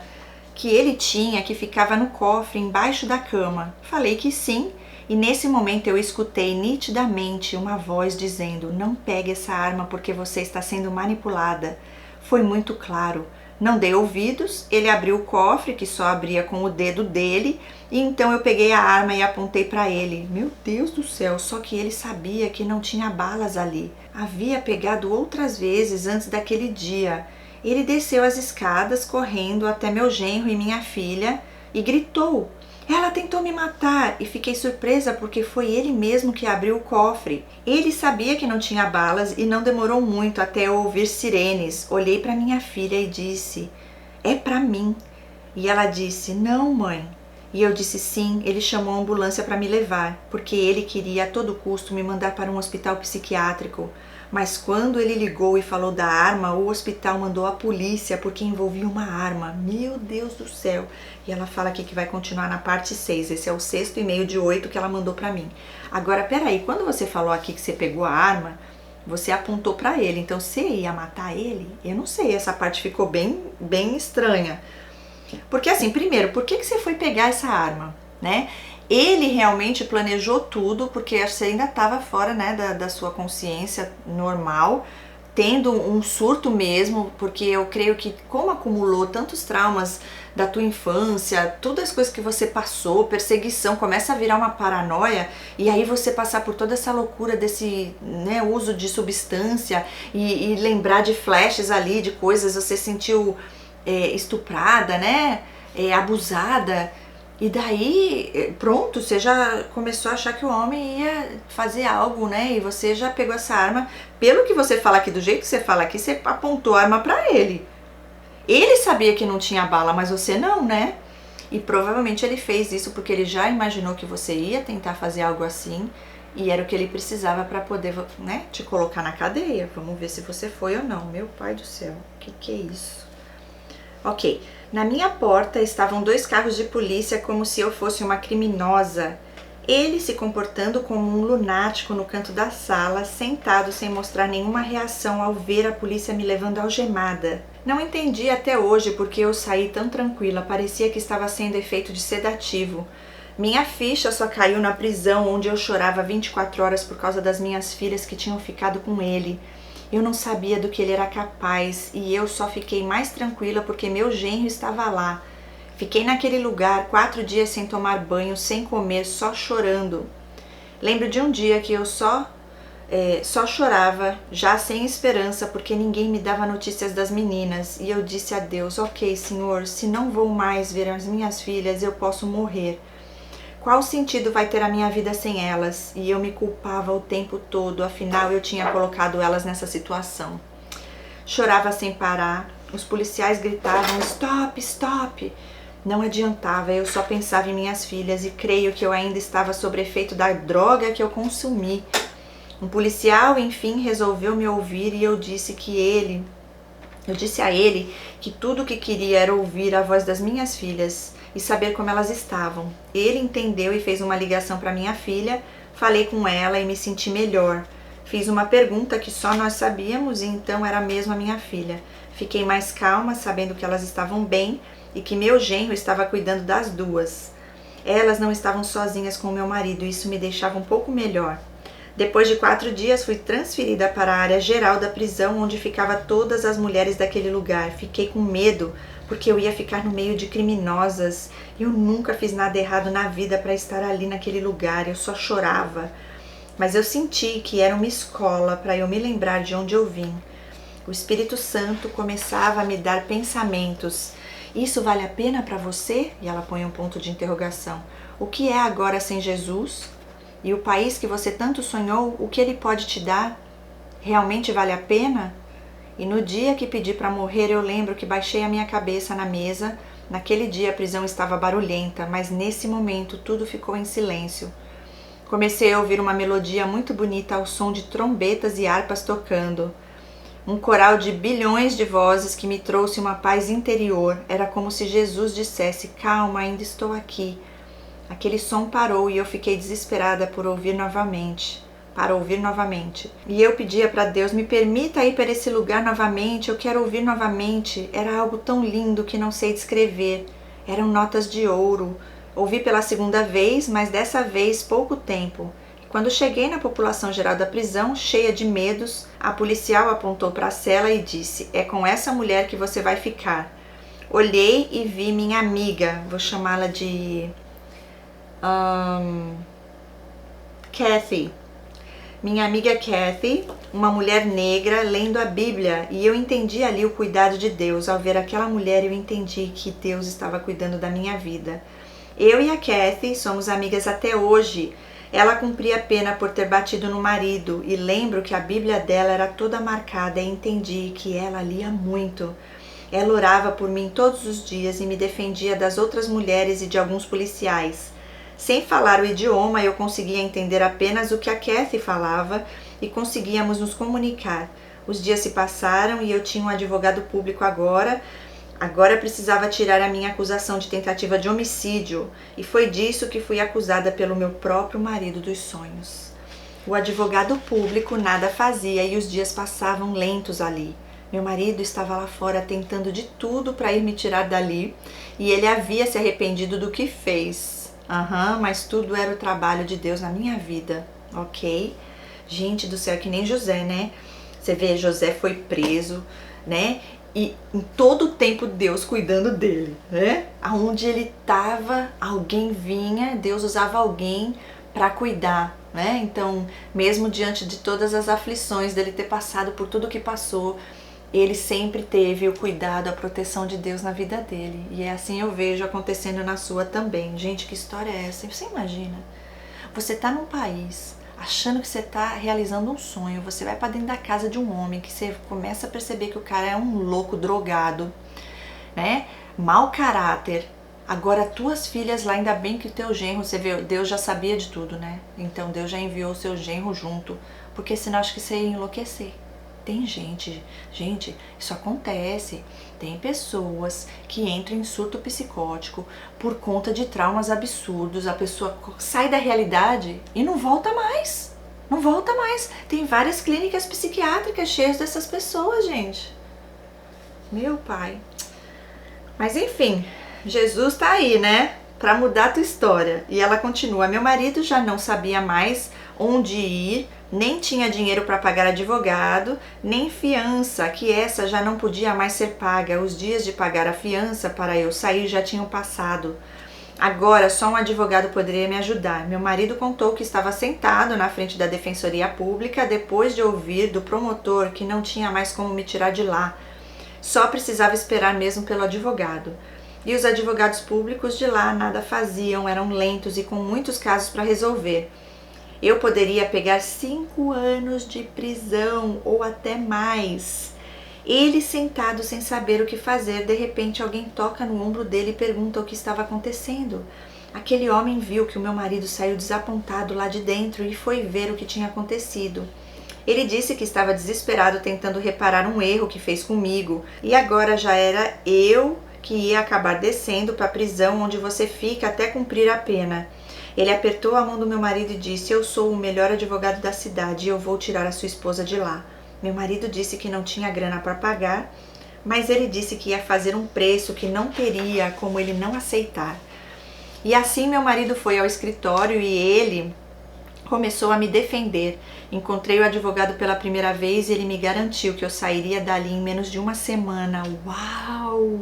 que ele tinha que ficava no cofre embaixo da cama. Falei que sim e nesse momento eu escutei nitidamente uma voz dizendo: não pegue essa arma porque você está sendo manipulada. Foi muito claro. Não dei ouvidos, ele abriu o cofre, que só abria com o dedo dele, e então eu peguei a arma e apontei para ele. Meu Deus do céu, só que ele sabia que não tinha balas ali. Havia pegado outras vezes antes daquele dia. Ele desceu as escadas correndo até meu genro e minha filha e gritou: ela tentou me matar, e fiquei surpresa porque foi ele mesmo que abriu o cofre. Ele sabia que não tinha balas e não demorou muito até eu ouvir sirenes. Olhei para minha filha e disse: é para mim. E ela disse: não, mãe. E eu disse sim, ele chamou a ambulância para me levar, porque ele queria a todo custo me mandar para um hospital psiquiátrico. Mas quando ele ligou e falou da arma, o hospital mandou a polícia porque envolvia uma arma. Meu Deus do céu! E ela fala aqui que vai continuar na parte 6. Esse é o 6º e-mail de 8 que ela mandou pra mim. Agora, peraí, quando você falou aqui que você pegou a arma, você apontou pra ele. Então, você ia matar ele? Eu não sei, essa parte ficou bem estranha. Porque assim, primeiro, por que você foi pegar essa arma, né? Ele realmente planejou tudo, porque você ainda estava fora, né, da sua consciência normal, tendo um surto mesmo, porque eu creio que como acumulou tantos traumas da tua infância, todas as coisas que você passou, perseguição, começa a virar uma paranoia, e aí você passar por toda essa loucura desse, né, uso de substância e lembrar de flashes ali, de coisas, você sentiu estuprada, né, abusada. E daí, pronto, você já começou a achar que o homem ia fazer algo, né? E você já pegou essa arma. Pelo que você fala aqui, do jeito que você fala aqui, você apontou a arma pra ele. Ele sabia que não tinha bala, mas você não, né? E provavelmente ele fez isso porque ele já imaginou que você ia tentar fazer algo assim e era o que ele precisava para poder, né, te colocar na cadeia. Vamos ver se você foi ou não. Meu pai do céu, que é isso? Ok, na minha porta estavam 2 carros de polícia como se eu fosse uma criminosa. Ele se comportando como um lunático no canto da sala, sentado sem mostrar nenhuma reação ao ver a polícia me levando algemada. Não entendi até hoje porque eu saí tão tranquila, parecia que estava sendo efeito de sedativo. Minha ficha só caiu na prisão, onde eu chorava 24 horas por causa das minhas filhas que tinham ficado com ele. Eu não sabia do que ele era capaz e eu só fiquei mais tranquila porque meu genro estava lá. Fiquei naquele lugar 4 dias sem tomar banho, sem comer, só chorando. Lembro de um dia que eu só chorava, já sem esperança, porque ninguém me dava notícias das meninas. E eu disse a Deus, ok, Senhor, se não vou mais ver as minhas filhas, eu posso morrer. Qual sentido vai ter a minha vida sem elas? E eu me culpava o tempo todo, afinal eu tinha colocado elas nessa situação. Chorava sem parar, os policiais gritavam, stop, stop. Não adiantava, eu só pensava em minhas filhas e creio que eu ainda estava sob efeito da droga que eu consumi. Um policial, enfim, resolveu me ouvir e eu disse a ele que tudo o que queria era ouvir a voz das minhas filhas e saber como elas estavam. Ele entendeu e fez uma ligação para minha filha, falei com ela e me senti melhor. Fiz uma pergunta que só nós sabíamos e então era mesmo a minha filha. Fiquei mais calma, sabendo que elas estavam bem e que meu genro estava cuidando das 2. Elas não estavam sozinhas com meu marido e isso me deixava um pouco melhor. Depois de 4 dias, fui transferida para a área geral da prisão, onde ficava todas as mulheres daquele lugar. Fiquei com medo, porque eu ia ficar no meio de criminosas. Eu nunca fiz nada errado na vida para estar ali naquele lugar, eu só chorava. Mas eu senti que era uma escola para eu me lembrar de onde eu vim. O Espírito Santo começava a me dar pensamentos. Isso vale a pena para você? E ela põe um ponto de interrogação. O que é agora sem Jesus? E o país que você tanto sonhou, o que ele pode te dar? Realmente vale a pena? E no dia que pedi para morrer, eu lembro que baixei a minha cabeça na mesa. Naquele dia a prisão estava barulhenta, mas nesse momento tudo ficou em silêncio. Comecei a ouvir uma melodia muito bonita ao som de trombetas e harpas tocando. Um coral de bilhões de vozes que me trouxe uma paz interior. Era como se Jesus dissesse, calma, ainda estou aqui. Aquele som parou e eu fiquei desesperada para ouvir novamente. E eu pedia para Deus, me permita ir para esse lugar novamente, eu quero ouvir novamente. Era algo tão lindo que não sei descrever. Eram notas de ouro. Ouvi pela 2ª vez, mas dessa vez pouco tempo. Quando cheguei na população geral da prisão, cheia de medos, a policial apontou para a cela e disse, é com essa mulher que você vai ficar. Olhei e vi minha amiga, vou chamá-la de Kathy. Minha amiga Kathy, uma mulher negra, lendo a Bíblia, e eu entendi ali o cuidado de Deus. Ao ver aquela mulher, eu entendi que Deus estava cuidando da minha vida. Eu e a Kathy somos amigas até hoje. Ela cumpria a pena por ter batido no marido, e lembro que a Bíblia dela era toda marcada e entendi que ela lia muito. Ela orava por mim todos os dias e me defendia das outras mulheres e de alguns policiais. Sem falar o idioma, eu conseguia entender apenas o que a Kathy falava e conseguíamos nos comunicar. Os dias se passaram e eu tinha um advogado público agora precisava tirar a minha acusação de tentativa de homicídio e foi disso que fui acusada pelo meu próprio marido dos sonhos. O advogado público nada fazia e os dias passavam lentos ali. Meu marido estava lá fora tentando de tudo para ir me tirar dali e ele havia se arrependido do que fez. Mas tudo era o trabalho de Deus na minha vida, ok? Gente do céu, é que nem José, né? Você vê, José foi preso, né? E em todo o tempo Deus cuidando dele, né? Aonde ele estava, alguém vinha, Deus usava alguém para cuidar, né? Então, mesmo diante de todas as aflições dele ter passado por tudo que passou, ele sempre teve o cuidado, a proteção de Deus na vida dele. E é assim eu vejo acontecendo na sua também. Gente, que história é essa? Você imagina? Você tá num país achando que você tá realizando um sonho, você vai para dentro da casa de um homem que você começa a perceber que o cara é um louco drogado, né? Mau caráter, Agora tuas filhas lá, ainda bem que o teu genro, você vê, Deus já sabia de tudo, né? Então Deus já enviou o seu genro junto, porque senão acho que você ia enlouquecer. Tem gente, isso acontece. Tem pessoas que entram em surto psicótico por conta de traumas absurdos. A pessoa sai da realidade e não volta mais. Não volta mais. Tem várias clínicas psiquiátricas cheias dessas pessoas, gente. Meu pai. Mas enfim, Jesus tá aí, né? Pra mudar a tua história. E ela continua: meu marido já não sabia mais onde ir, nem tinha dinheiro para pagar advogado, nem fiança, que essa já não podia mais ser paga. Os dias de pagar a fiança para eu sair já tinham passado. Agora só um advogado poderia me ajudar. Meu marido contou que estava sentado na frente da Defensoria Pública depois de ouvir do promotor que não tinha mais como me tirar de lá. Só precisava esperar mesmo pelo advogado. E os advogados públicos de lá nada faziam, eram lentos e com muitos casos para resolver. Eu poderia pegar 5 anos de prisão ou até mais. Ele sentado sem saber o que fazer, de repente alguém toca no ombro dele e pergunta o que estava acontecendo. Aquele homem viu que o meu marido saiu desapontado lá de dentro e foi ver o que tinha acontecido. Ele disse que estava desesperado tentando reparar um erro que fez comigo e agora já era eu que ia acabar descendo para a prisão onde você fica até cumprir a pena. Ele apertou a mão do meu marido e disse: eu sou o melhor advogado da cidade e eu vou tirar a sua esposa de lá. Meu marido disse que não tinha grana para pagar, mas ele disse que ia fazer um preço que não teria como ele não aceitar. E assim meu marido foi ao escritório e ele começou a me defender. Encontrei o advogado pela primeira vez e ele me garantiu que eu sairia dali em menos de uma semana. Uau!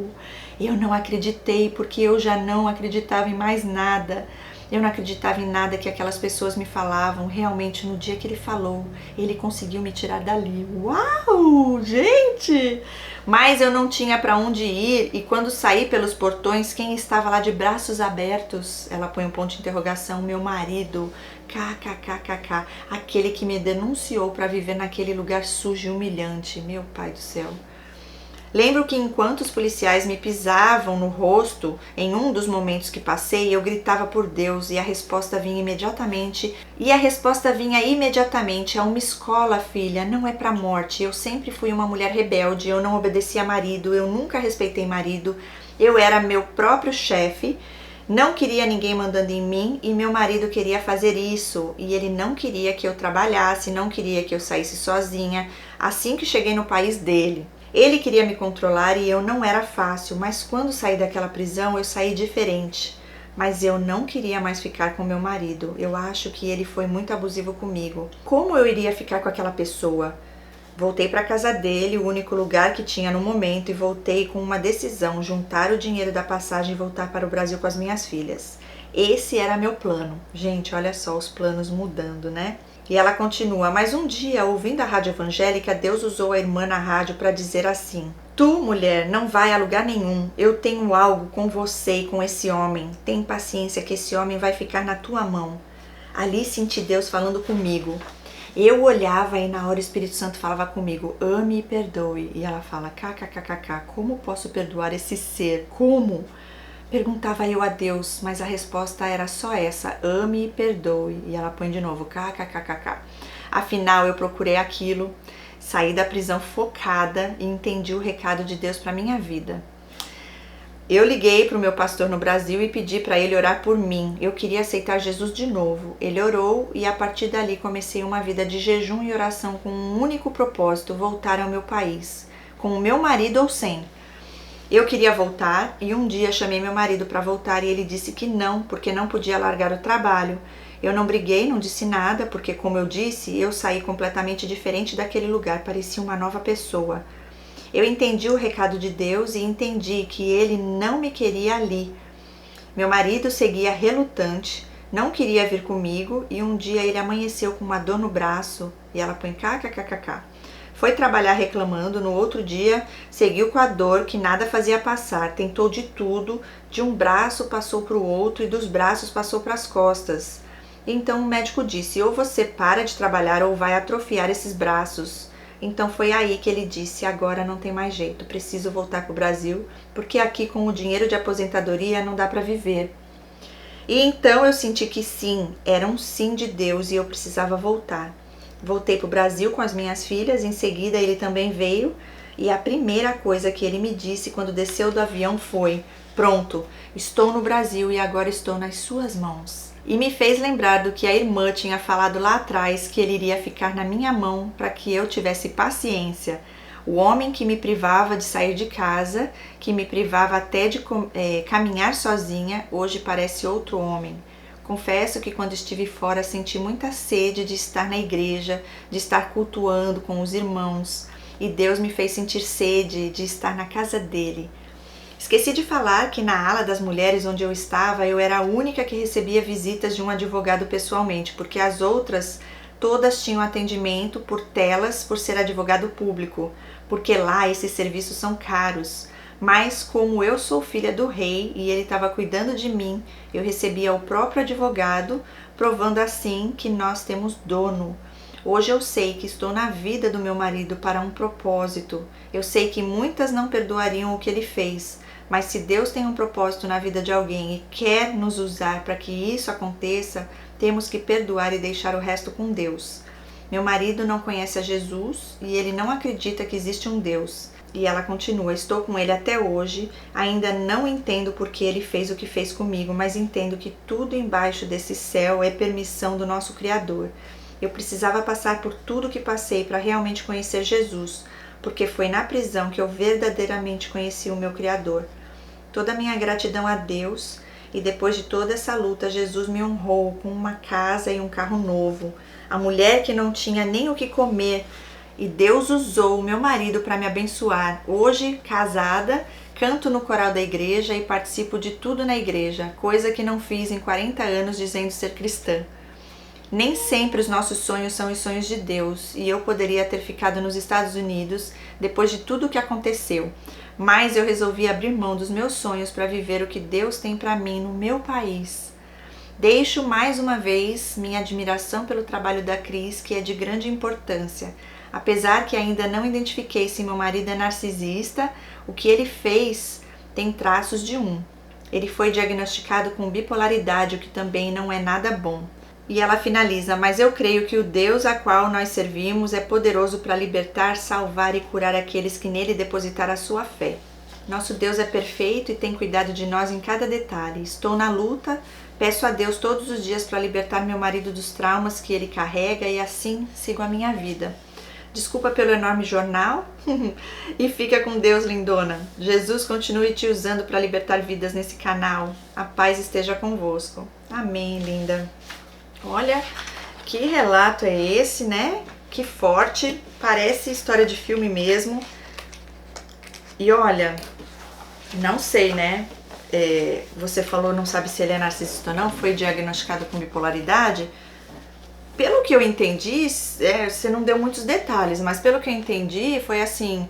Eu não acreditei, porque eu já não acreditava em mais nada. Eu não acreditava em nada que aquelas pessoas me falavam. Realmente, no dia que ele falou, ele conseguiu me tirar dali. Uau, gente! Mas eu não tinha para onde ir e quando saí pelos portões, quem estava lá de braços abertos? Ela põe um ponto de interrogação: meu marido. KKKKK, aquele que me denunciou para viver naquele lugar sujo e humilhante. Meu pai do céu. Lembro que enquanto os policiais me pisavam no rosto, em um dos momentos que passei, eu gritava por Deus e a resposta vinha imediatamente. É uma escola, filha, não é pra morte. Eu sempre fui uma mulher rebelde, eu não obedecia marido, eu nunca respeitei marido. Eu era meu próprio chefe, não queria ninguém mandando em mim e meu marido queria fazer isso. E ele não queria que eu trabalhasse, não queria que eu saísse sozinha, assim que cheguei no país dele. Ele queria me controlar e eu não era fácil, mas quando saí daquela prisão eu saí diferente. Mas eu não queria mais ficar com meu marido, eu acho que ele foi muito abusivo comigo. Como eu iria ficar com aquela pessoa? Voltei para a casa dele, o único lugar que tinha no momento, e voltei com uma decisão: juntar o dinheiro da passagem e voltar para o Brasil com as minhas filhas. Esse era meu plano. Gente, olha só os planos mudando, né? E ela continua: mas um dia, ouvindo a rádio evangélica, Deus usou a irmã na rádio para dizer assim: tu, mulher, não vai a lugar nenhum. Eu tenho algo com você e com esse homem. Tem paciência que esse homem vai ficar na tua mão. Ali senti Deus falando comigo. Eu olhava e na hora o Espírito Santo falava comigo: ame e perdoe. E ela fala: kkkk, como posso perdoar esse ser? Como? Perguntava eu a Deus, mas a resposta era só essa: ame e perdoe. E ela põe de novo: kkkk. Afinal, eu procurei aquilo, saí da prisão focada e entendi o recado de Deus para minha vida. Eu liguei para o meu pastor no Brasil e pedi para ele orar por mim. Eu queria aceitar Jesus de novo. Ele orou e a partir dali comecei uma vida de jejum e oração com um único propósito: voltar ao meu país, com o meu marido ou sem. Eu queria voltar e um dia chamei meu marido para voltar e ele disse que não, porque não podia largar o trabalho. Eu não briguei, não disse nada, porque, como eu disse, eu saí completamente diferente daquele lugar, parecia uma nova pessoa. Eu entendi o recado de Deus e entendi que ele não me queria ali. Meu marido seguia relutante, não queria vir comigo e um dia ele amanheceu com uma dor no braço e ela põe kkkk. Foi trabalhar reclamando, no outro dia seguiu com a dor que nada fazia passar, tentou de tudo, de um braço passou para o outro e dos braços passou para as costas. Então o médico disse: ou você para de trabalhar ou vai atrofiar esses braços. Então foi aí que ele disse: agora não tem mais jeito, preciso voltar para o Brasil, porque aqui com o dinheiro de aposentadoria não dá para viver. E então eu senti que sim, era um sim de Deus e eu precisava voltar. Voltei para o Brasil com as minhas filhas, em seguida ele também veio, e a primeira coisa que ele me disse quando desceu do avião foi: pronto, estou no Brasil e agora estou nas suas mãos. E me fez lembrar do que a irmã tinha falado lá atrás, que ele iria ficar na minha mão para que eu tivesse paciência. O homem que me privava de sair de casa, que me privava até de caminhar sozinha, hoje parece outro homem. Confesso que quando estive fora senti muita sede de estar na igreja, de estar cultuando com os irmãos, e Deus me fez sentir sede de estar na casa dele. Esqueci de falar que na ala das mulheres onde eu estava, eu era a única que recebia visitas de um advogado pessoalmente, porque as outras todas tinham atendimento por telas por ser advogado público, porque lá esses serviços são caros. Mas como eu sou filha do rei e ele estava cuidando de mim, eu recebia o próprio advogado, provando assim que nós temos dono. Hoje eu sei que estou na vida do meu marido para um propósito. Eu sei que muitas não perdoariam o que ele fez, mas se Deus tem um propósito na vida de alguém e quer nos usar para que isso aconteça, temos que perdoar e deixar o resto com Deus. Meu marido não conhece a Jesus e ele não acredita que existe um Deus. E ela continua: estou com ele até hoje, ainda não entendo por que ele fez o que fez comigo, mas entendo que tudo embaixo desse céu é permissão do nosso Criador. Eu precisava passar por tudo que passei para realmente conhecer Jesus, porque foi na prisão que eu verdadeiramente conheci o meu Criador. Toda a minha gratidão a Deus, e depois de toda essa luta, Jesus me honrou com uma casa e um carro novo. A mulher que não tinha nem o que comer, e Deus usou o meu marido para me abençoar. Hoje, casada, canto no coral da igreja e participo de tudo na igreja, coisa que não fiz em 40 anos dizendo ser cristã. Nem sempre os nossos sonhos são os sonhos de Deus, e eu poderia ter ficado nos Estados Unidos depois de tudo o que aconteceu, mas eu resolvi abrir mão dos meus sonhos para viver o que Deus tem para mim no meu país. Deixo mais uma vez minha admiração pelo trabalho da Cris, que é de grande importância. Apesar que ainda não identifiquei se meu marido é narcisista, o que ele fez tem traços de um. Ele foi diagnosticado com bipolaridade, o que também não é nada bom. E ela finaliza: mas eu creio que o Deus a qual nós servimos é poderoso para libertar, salvar e curar aqueles que nele depositaram a sua fé. Nosso Deus é perfeito e tem cuidado de nós em cada detalhe. Estou na luta, peço a Deus todos os dias para libertar meu marido dos traumas que ele carrega e assim sigo a minha vida. Desculpa pelo enorme jornal e fica com Deus, lindona. Jesus continue te usando para libertar vidas nesse canal. A paz esteja convosco. Amém, linda. Olha, que relato é esse, né? Que forte, parece história de filme mesmo. E olha, não sei, né? Você falou, não sabe se ele é narcisista ou não, foi diagnosticado com bipolaridade. Pelo que eu entendi, você não deu muitos detalhes, mas pelo que eu entendi, foi assim,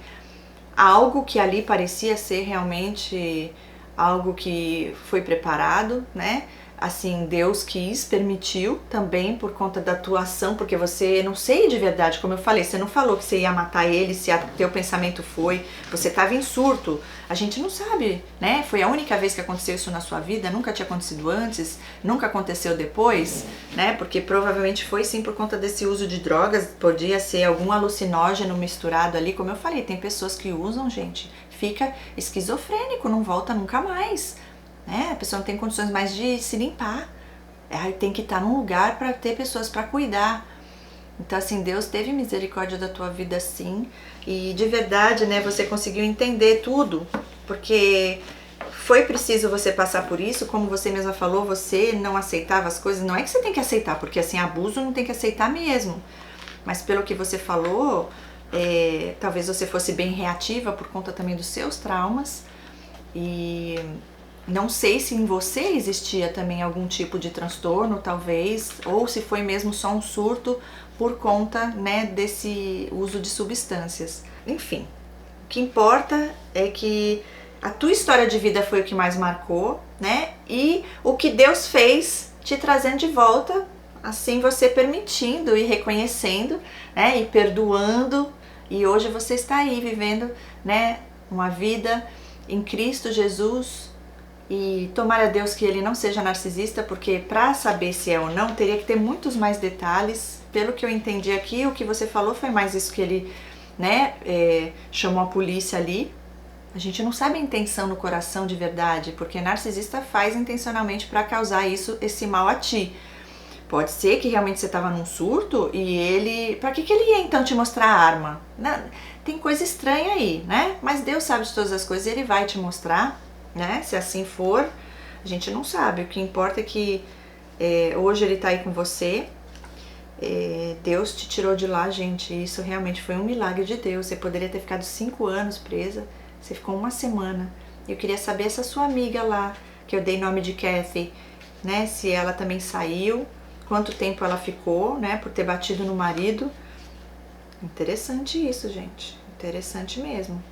algo que ali parecia ser realmente algo que foi preparado, né? Assim, Deus quis, permitiu também por conta da tua ação, porque você, não sei de verdade, como eu falei, você não falou que você ia matar ele, se teu pensamento foi, você estava em surto, a gente não sabe, né? Foi a única vez que aconteceu isso na sua vida, nunca tinha acontecido antes, nunca aconteceu depois, né? Porque provavelmente foi sim por conta desse uso de drogas, podia ser algum alucinógeno misturado ali, como eu falei, tem pessoas que usam, gente, fica esquizofrênico, não volta nunca mais. A pessoa não tem condições mais de se limpar, tem que estar num lugar para ter pessoas para cuidar. Então assim, Deus teve misericórdia da tua vida sim, e de verdade, né, você conseguiu entender tudo, porque foi preciso você passar por isso, como você mesma falou, você não aceitava as coisas, não é que você tem que aceitar, porque assim, abuso não tem que aceitar mesmo, mas pelo que você falou, talvez você fosse bem reativa por conta também dos seus traumas, e não sei se em você existia também algum tipo de transtorno, talvez, ou se foi mesmo só um surto por conta, né, desse uso de substâncias. Enfim, o que importa é que a tua história de vida foi o que mais marcou, né, e o que Deus fez te trazendo de volta, assim você permitindo e reconhecendo, né, e perdoando E hoje você está aí vivendo, né, uma vida em Cristo Jesus. E tomara a Deus que ele não seja narcisista, porque para saber se é ou não, teria que ter muitos mais detalhes. Pelo que eu entendi aqui, o que você falou foi mais isso que ele, né, chamou a polícia ali. A gente não sabe a intenção no coração de verdade, porque narcisista faz intencionalmente para causar esse mal a ti. Pode ser que realmente você estava num surto e ele... Pra que ele ia então te mostrar a arma? Tem coisa estranha aí, né? Mas Deus sabe de todas as coisas e ele vai te mostrar, né? Se assim for, a gente não sabe. O que importa é que hoje ele tá aí com você. Deus te tirou de lá, gente. Isso realmente foi um milagre de Deus. Você poderia ter ficado 5 anos presa. Você ficou 1 semana. Eu queria saber essa sua amiga lá, que eu dei nome de Kathy, né? Se ela também saiu. Quanto tempo ela ficou, né, por ter batido no marido. Interessante isso, gente. Interessante mesmo.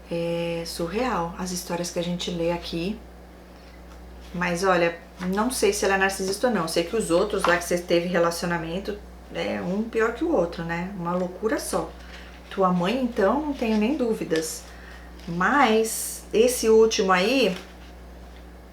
É surreal as histórias que a gente lê aqui. Mas olha, não sei se ela é narcisista ou não. Sei que os outros lá que você teve relacionamento, um pior que o outro, né? Uma loucura só. Tua mãe, então, não tenho nem dúvidas. Mas esse último aí,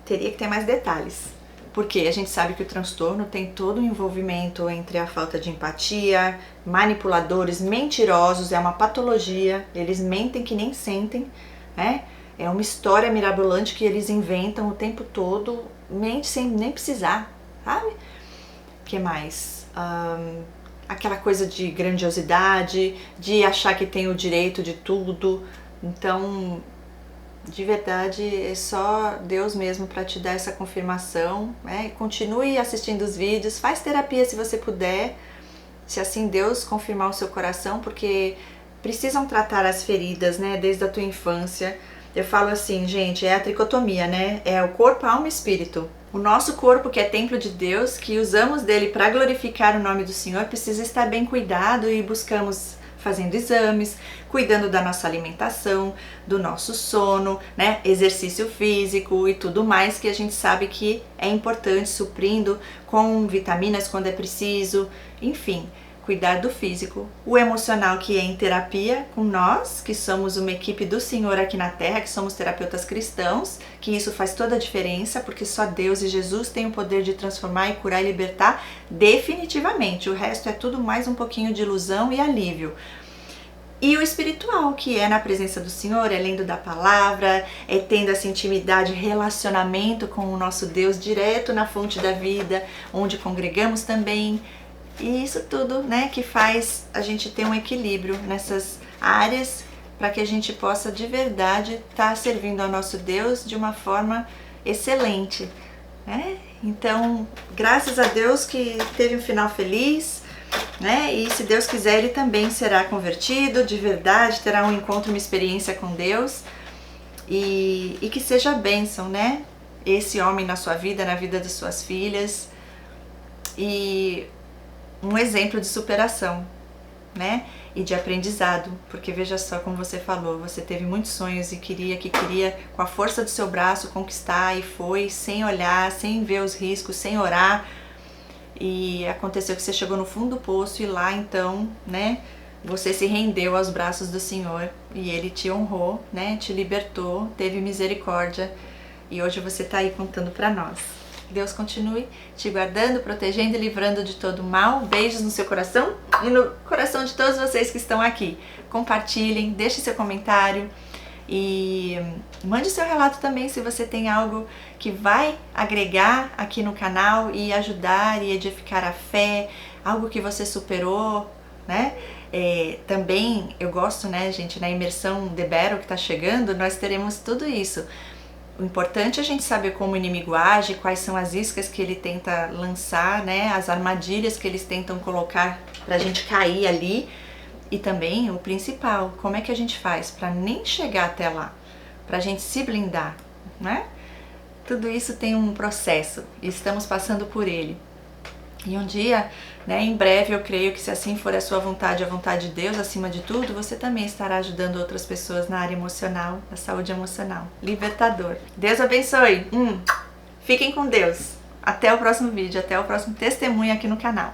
teria que ter mais detalhes. Porque a gente sabe que o transtorno tem todo o envolvimento entre a falta de empatia, manipuladores, mentirosos, é uma patologia, eles mentem que nem sentem, né? É uma história mirabolante que eles inventam o tempo todo, mente sem nem precisar, sabe? O que mais? Aquela coisa de grandiosidade, de achar que tem o direito de tudo, então... De verdade, é só Deus mesmo para te dar essa confirmação, né? Continue assistindo os vídeos, faz terapia se você puder, se assim Deus confirmar o seu coração, porque precisam tratar as feridas, né, desde a tua infância. Eu falo assim, gente, é a tricotomia, né? É o corpo, alma e espírito. O nosso corpo, que é templo de Deus, que usamos dele para glorificar o nome do Senhor, precisa estar bem cuidado e buscamos fazendo exames, cuidando da nossa alimentação, do nosso sono, né, exercício físico e tudo mais que a gente sabe que é importante, suprindo com vitaminas quando é preciso, enfim, cuidar do físico, o emocional que é em terapia com nós, que somos uma equipe do Senhor aqui na Terra, que somos terapeutas cristãos, que isso faz toda a diferença, porque só Deus e Jesus têm o poder de transformar e curar e libertar definitivamente, o resto é tudo mais um pouquinho de ilusão e alívio. E o espiritual, que é na presença do Senhor, é lendo da palavra, é tendo essa intimidade, relacionamento com o nosso Deus direto na fonte da vida, onde congregamos também. E isso tudo, né, que faz a gente ter um equilíbrio nessas áreas para que a gente possa de verdade estar servindo ao nosso Deus de uma forma excelente, né? Então, graças a Deus que teve um final feliz, né? E se Deus quiser, ele também será convertido de verdade, terá um encontro, uma experiência com Deus e que seja bênção, né? Esse homem na sua vida, na vida das suas filhas e um exemplo de superação, né? E de aprendizado, porque veja só como você falou, você teve muitos sonhos e queria com a força do seu braço conquistar e foi sem olhar, sem ver os riscos, sem orar. E aconteceu que você chegou no fundo do poço e lá então, né, você se rendeu aos braços do Senhor e Ele te honrou, né, te libertou, teve misericórdia e hoje você está aí contando para nós. Deus continue te guardando, protegendo e livrando de todo mal. Beijos no seu coração e no coração de todos vocês que estão aqui. Compartilhem, deixe seu comentário e mande seu relato também se você tem algo que vai agregar aqui no canal e ajudar e edificar a fé, algo que você superou, né? Também eu gosto, né, gente, na imersão The Battle que está chegando, nós teremos tudo isso. O importante é a gente saber como o inimigo age, quais são as iscas que ele tenta lançar, né, as armadilhas que eles tentam colocar pra gente cair ali. E também o principal, como é que a gente faz para nem chegar até lá, pra gente se blindar, né? Tudo isso tem um processo e estamos passando por ele. E um dia, né, em breve, eu creio que se assim for a sua vontade, a vontade de Deus acima de tudo, você também estará ajudando outras pessoas na área emocional, na saúde emocional. Libertador. Deus abençoe. Fiquem com Deus. Até o próximo vídeo, até o próximo testemunho aqui no canal.